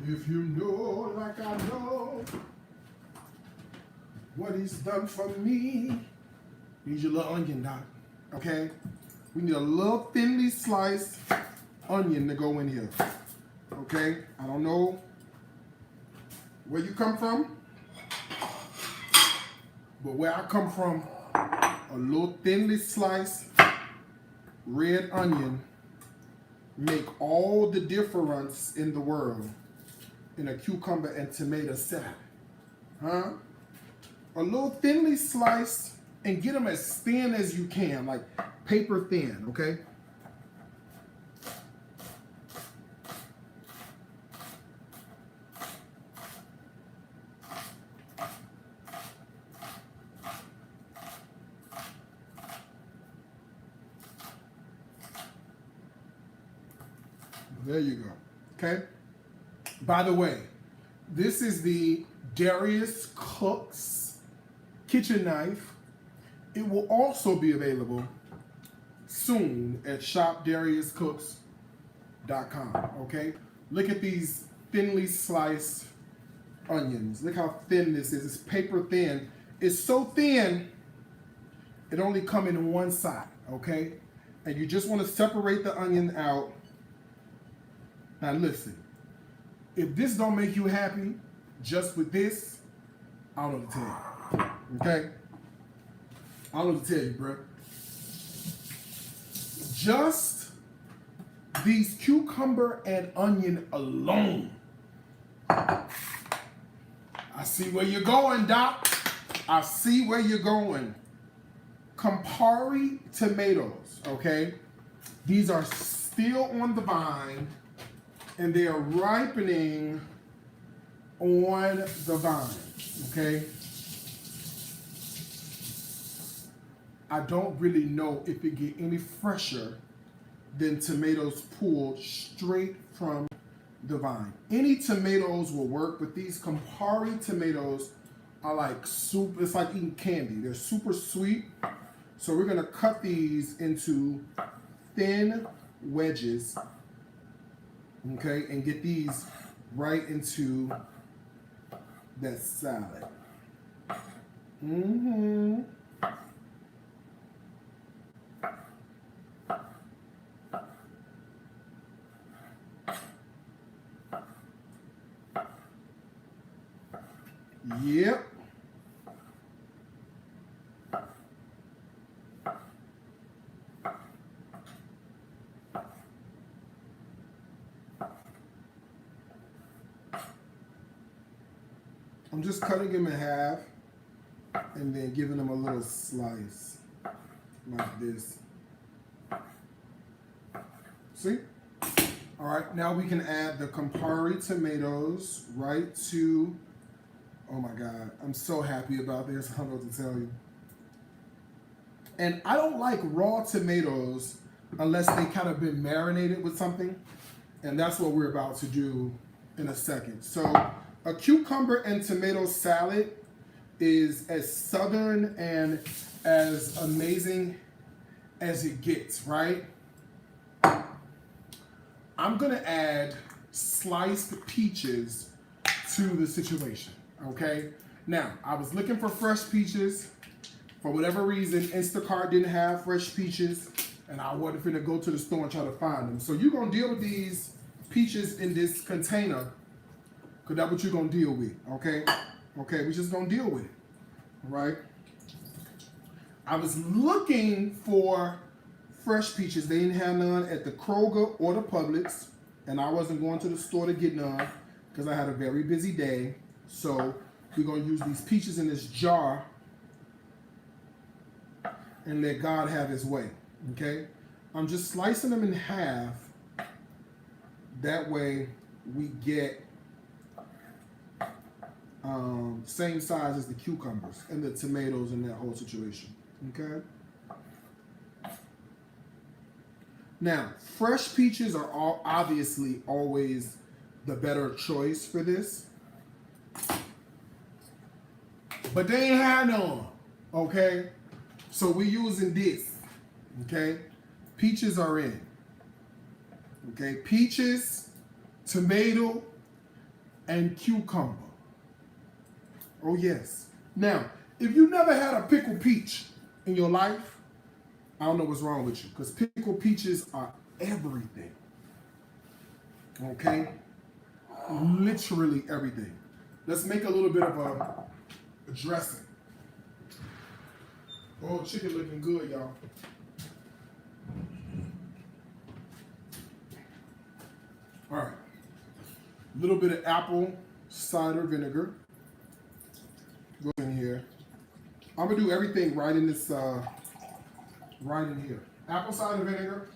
if you know like I know what he's done for me. Need your little onion, Doc. Okay? We need a little thinly sliced onion to go in here. Okay? I don't know where you come from, but where I come from, a little thinly sliced red onion make all the difference in the world in a cucumber and tomato salad. Huh? A little thinly sliced and get them as thin as you can, like paper thin, okay? There you go, okay? By the way, this is the Darius Cook's kitchen knife. It will also be available soon at shopdariuscooks.com, okay? Look at these thinly sliced onions. Look how thin this is. It's paper thin. It's so thin, it only comes in one side, okay? And you just want to separate the onion out. Now listen, if this don't make you happy just with this, I don't know what to tell you, okay? I don't know what to tell you, bro. Just these cucumber and onion alone. I see where you're going, Doc. I see where you're going. Campari tomatoes, okay? These are still on the vine and they are ripening on the vine, okay? I don't really know if it get any fresher than tomatoes pulled straight from divine. Any tomatoes will work, but these Campari tomatoes are like super, it's like eating candy. They're super sweet. So we're gonna cut these into thin wedges, okay, and get these right into that salad. Mm-hmm. Yep. I'm just cutting them in half and then giving them a little slice like this. See? All right, now we can add the Campari tomatoes right to, oh my God, I'm so happy about this, I don't know what to tell you. And I don't like raw tomatoes unless they kind of been marinated with something. And that's what we're about to do in a second. So a cucumber and tomato salad is as southern and as amazing as it gets, right? I'm gonna add sliced peaches to the situation, okay? Now, I was looking for fresh peaches. For whatever reason, Instacart didn't have fresh peaches, and I wasn't finna go to the store and try to find them. So you're gonna deal with these peaches in this container, because that's what you're gonna deal with, okay? Okay, we're just gonna deal with it, all right? I was looking for fresh peaches. They didn't have none at the Kroger or the Publix, and I wasn't going to the store to get none because I had a very busy day. So we're gonna use these peaches in this jar and let God have his way, okay? I'm just slicing them in half. That way we get same size as the cucumbers and the tomatoes in that whole situation, okay? Now, fresh peaches are obviously always the better choice for this. But they ain't had none, okay? So we're using this, okay? Peaches are in, okay? Peaches, tomato, and cucumber. Oh yes. Now, if you never had a pickled peach in your life, I don't know what's wrong with you, because pickled peaches are everything, okay? Literally everything. Let's make a little bit of a dressing. Oh, chicken looking good, y'all. All right. A little bit of apple cider vinegar. Go in here. I'm gonna do everything right in this, right in here. Apple cider vinegar.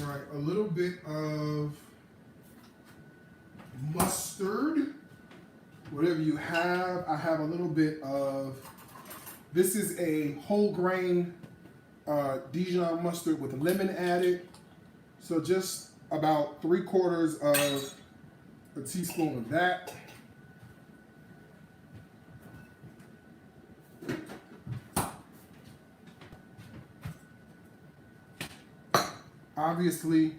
All right, a little bit of mustard, whatever you have. I have a little bit of, this is a whole grain Dijon mustard with lemon added. So just about 3/4 of a teaspoon of that. Obviously,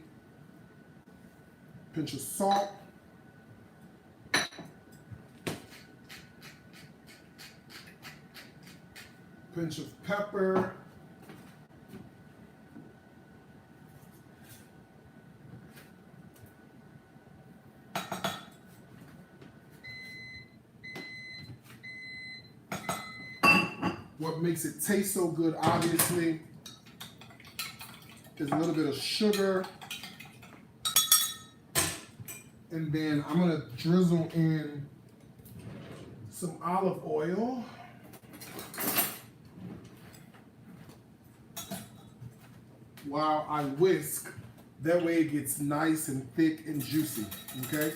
pinch of salt. Pinch of pepper. What makes it taste so good, obviously, is a little bit of sugar. And then I'm gonna drizzle in some olive oil. While I whisk, that way it gets nice and thick and juicy, okay?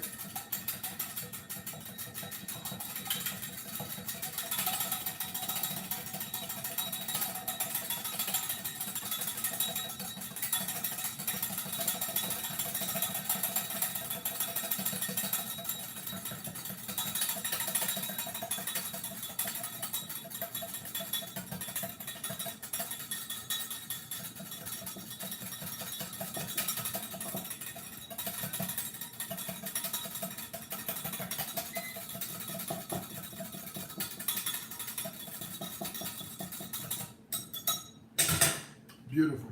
Beautiful.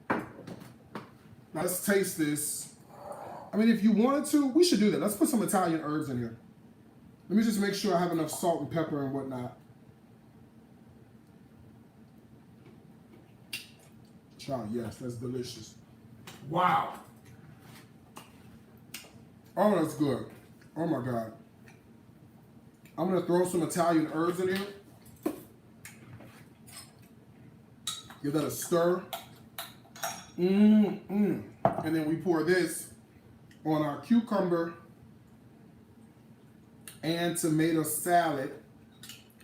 Now let's taste this. I mean, if you wanted to, we should do that. Let's put some Italian herbs in here. Let me just make sure I have enough salt and pepper and whatnot. Child, yes, that's delicious. Wow. Oh, that's good. Oh my God. I'm gonna throw some Italian herbs in here. Give that a stir. And then we pour this on our cucumber and tomato salad.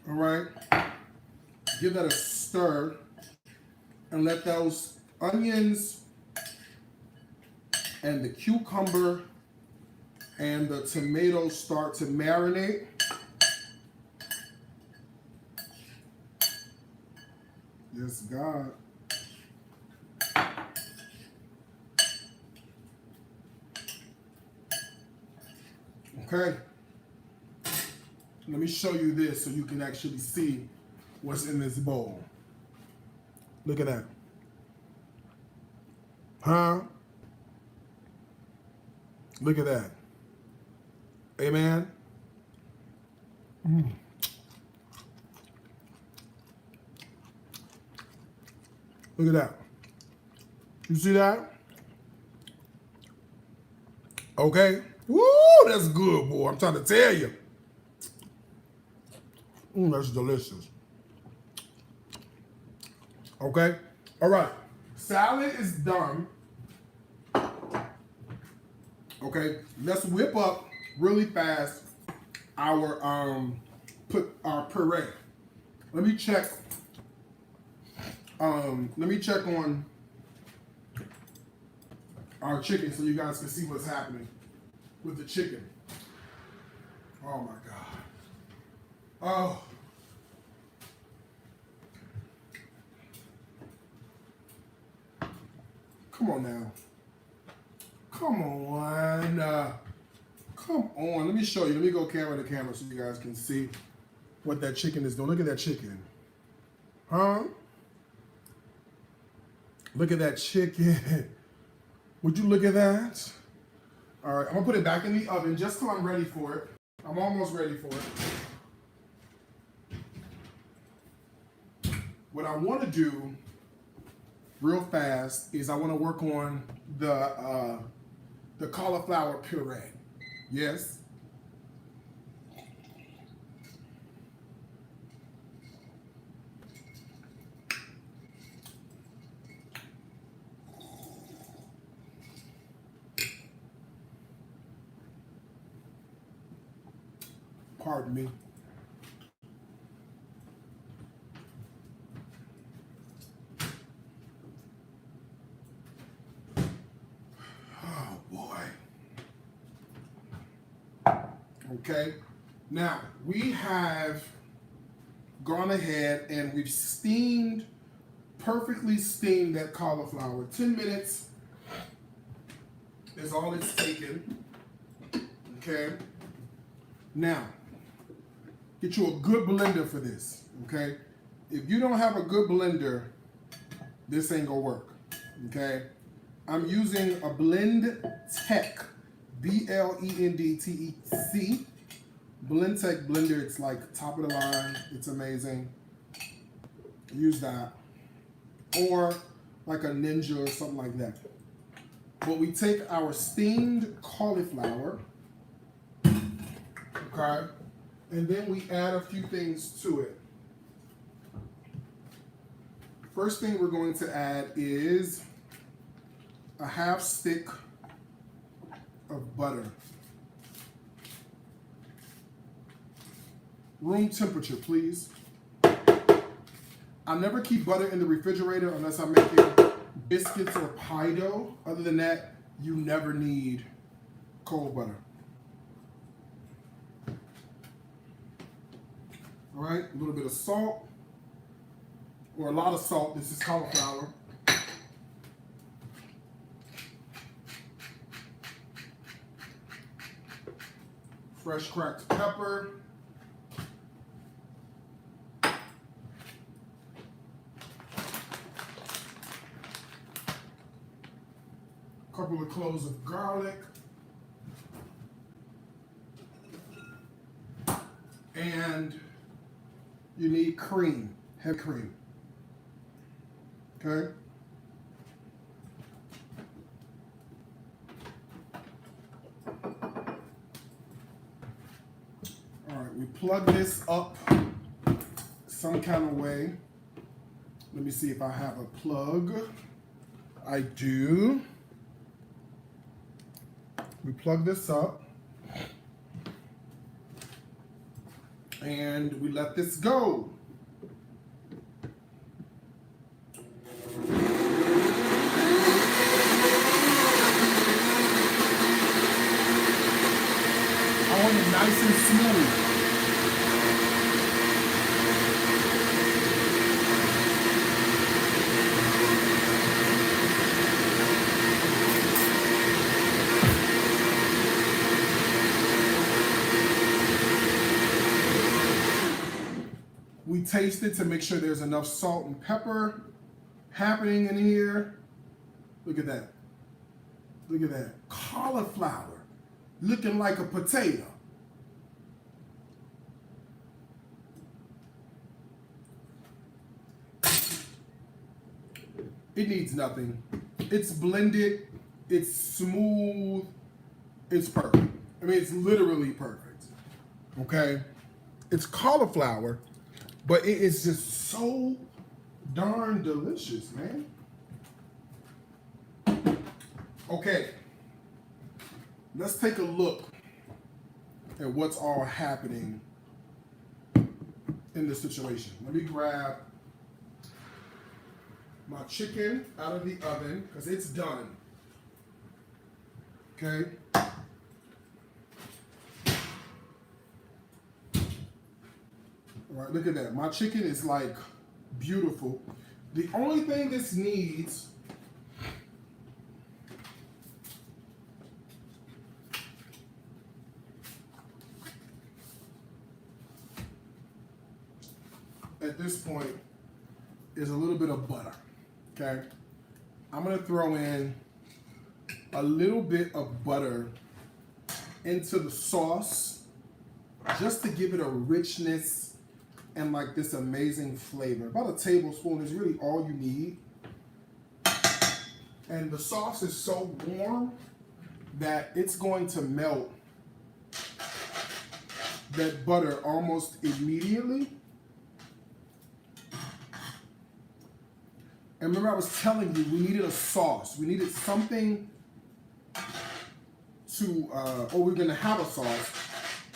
All right. Give that a stir and let those onions and the cucumber and the tomatoes start to marinate. Yes, God. Okay. Let me show you this so you can actually see what's in this bowl. Look at that. Huh? Look at that. Amen. Look at that. You see that? Okay. Woo, that's good, boy. I'm trying to tell you. That's delicious. Okay. All right. Salad is done. Okay. Let's whip up really fast our puree. Let me check. Let me check on our chicken so you guys can see what's happening with the chicken. Oh my God. Oh. Come on now. Come on. Come on. Let me show you. Let me go camera to camera so you guys can see what that chicken is doing. Look at that chicken. Huh? Look at that chicken. Would you look at that? All right, I'm gonna put it back in the oven just till I'm ready for it. I'm almost ready for it. What I wanna do real fast is I wanna work on the cauliflower puree. Yes? Pardon me. Oh boy. Okay. Now we have gone ahead and we've perfectly steamed that cauliflower. 10 minutes is all it's taken. Okay. Now, get you a good blender for this, okay? If you don't have a good blender, this ain't gonna work, okay? I'm using a Blend Tech, BLENDTEC, Blend Tech blender. It's like top of the line. It's amazing. Use that. Or like a Ninja or something like that. But we take our steamed cauliflower, okay? And then we add a few things to it. First thing we're going to add is a half stick of butter. Room temperature, please. I never keep butter in the refrigerator unless I'm making biscuits or pie dough. Other than that, you never need cold butter. All right, a little bit of salt, or a lot of salt. This is cauliflower. Fresh cracked pepper. couple of cloves of garlic. And you need cream, heavy cream. Okay? All right, we plug this up some kind of way. Let me see if I have a plug. I do. We plug this up. And we let this go. I want it nice and smooth. We taste it to make sure there's enough salt and pepper happening in here. Look at that. Look at that. Cauliflower looking like a potato. It needs nothing. It's blended. It's smooth. It's perfect. I mean, it's literally perfect. Okay? It's cauliflower. But it is just so darn delicious, man. Okay, let's take a look at what's all happening in this situation. Let me grab my chicken out of the oven because it's done. Okay. All right, look at that. My chicken is like beautiful. The only thing this needs at this point is a little bit of butter. Okay. I'm going to throw in a little bit of butter into the sauce just to give it a richness and like this amazing flavor. About a tablespoon is really all you need. And the sauce is so warm that it's going to melt that butter almost immediately. And remember I was telling you we needed a sauce. We needed something to, or we're gonna have a sauce.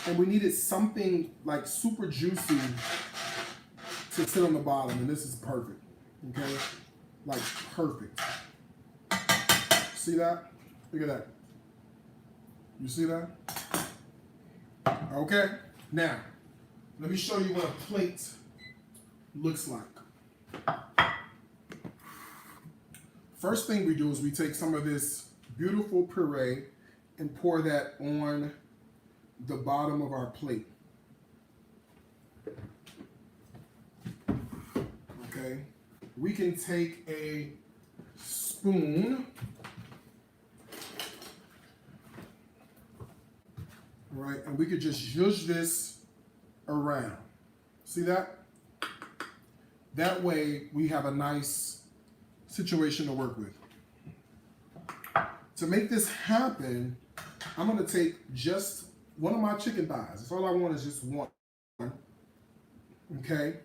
And we needed something like super juicy to sit on the bottom, and this is perfect, okay? Like perfect. See that? Look at that. You see that? Okay, now, let me show you what a plate looks like. First thing we do is we take some of this beautiful puree and pour that on the bottom of our plate. Okay, we can take a spoon, right, and we could just zhuzh this around. See that? That way we have a nice situation to work with. To make this happen, I'm going to take just one of my chicken thighs. That's all I want is just one. Okay?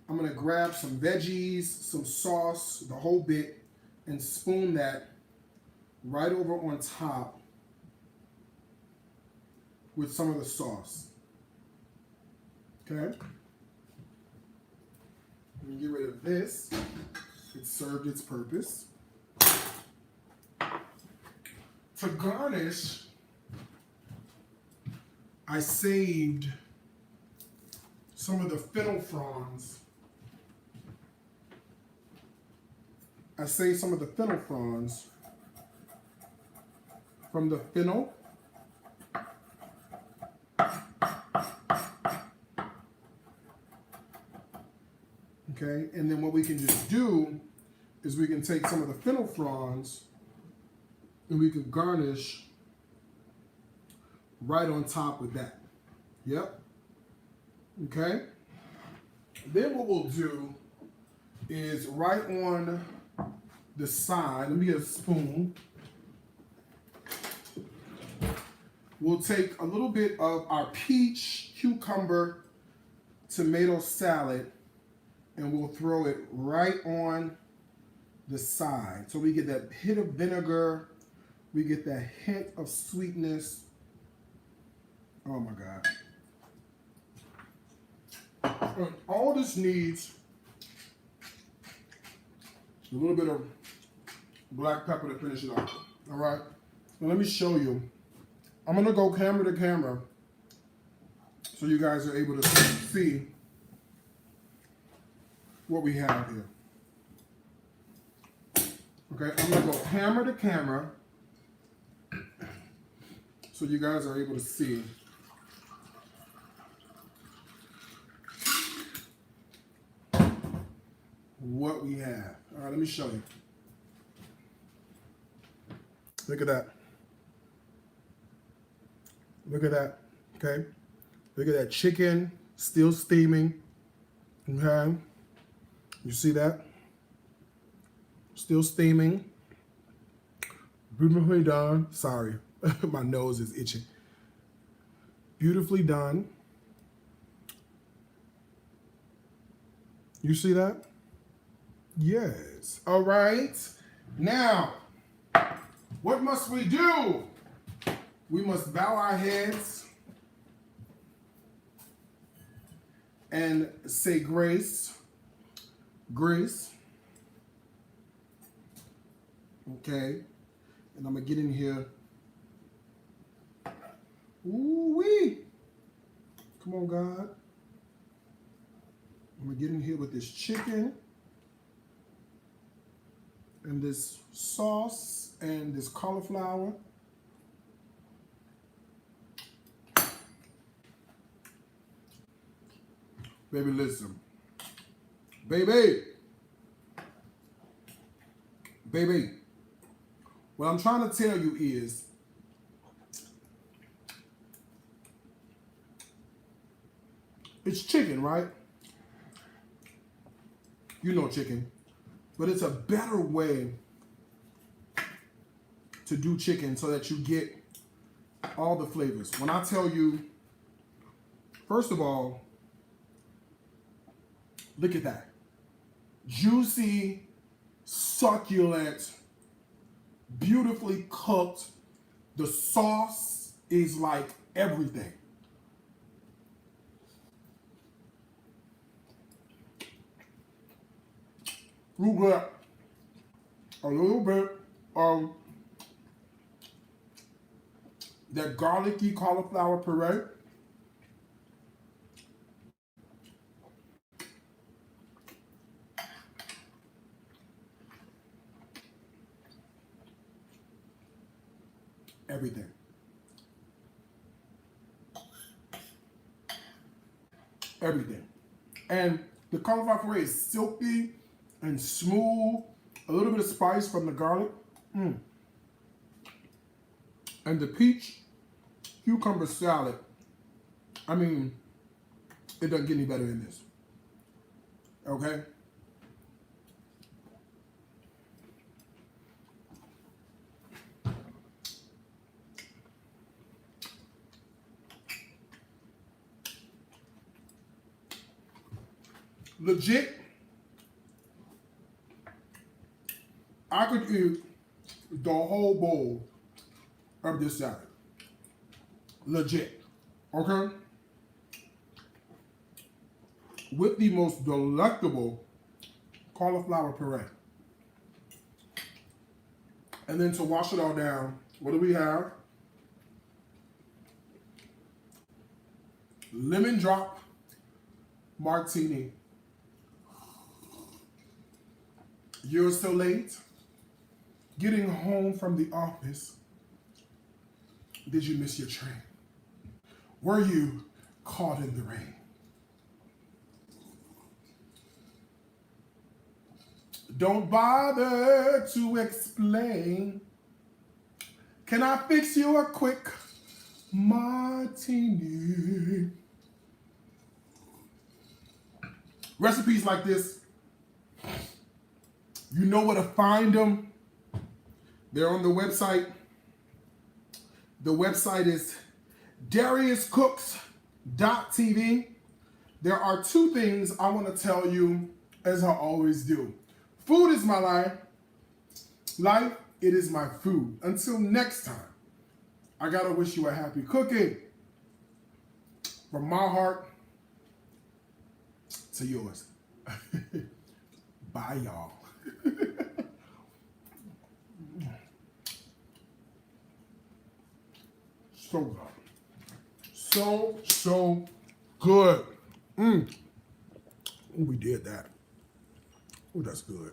I'm going to grab some veggies, some sauce, the whole bit, and spoon that right over on top with some of the sauce. Okay? Let me get rid of this. It served its purpose. To garnish, I saved some of the fennel fronds. From the fennel. Okay, and then what we can just do is we can take some of the fennel fronds And we can garnish right on top with that. Yep. Okay. Then what we'll do is right on the side, let me get a spoon. We'll take a little bit of our peach cucumber tomato salad and we'll throw it right on the side. So we get that hint of vinegar, we get that hint of sweetness. Oh my God. And all this needs a little bit of black pepper to finish it off. All right. Now let me show you. I'm gonna go camera to camera so you guys are able to see what we have here. Okay, I'm gonna go camera to camera so you guys are able to see. What we have. All right, let me show you. Look at that. Look at that. Okay. Look at that chicken still steaming. Okay. You see that? Still steaming. Beautifully done. Sorry, my nose is itching. Beautifully done. You see that? Yes. All right. Now, what must we do? We must bow our heads and say grace. Grace. Okay. And I'm going to get in here. Ooh-wee. Come on, God. I'm going to get in here with this chicken and this sauce and this cauliflower. Baby, listen. Baby. Baby. What I'm trying to tell you is it's chicken, right? You know chicken. But it's a better way to do chicken so that you get all the flavors. When I tell you, first of all, look at that. Juicy, succulent, beautifully cooked. The sauce is like everything. You get a little bit of that garlicky cauliflower puree. Everything. Everything. And the cauliflower puree is silky and smooth. A little bit of spice from the garlic. And the peach cucumber salad. I mean, it doesn't get any better than this. Okay? Legit, I could eat the whole bowl of this salad. Legit, okay? With the most delectable cauliflower puree. And then to wash it all down, what do we have? Lemon drop martini. You're so late. Getting home from the office. Did you miss your train? Were you caught in the rain? Don't bother to explain. Can I fix you a quick Martini? Recipes like this, you know where to find them. They're on the website. The website is DariusCooks.tv. There are two things I want to tell you, as I always do. Food is my life. Life, it is my food. Until next time, I gotta wish you a happy cooking. From my heart to yours. Bye, y'all. So good. So good. We did that. Oh, that's good.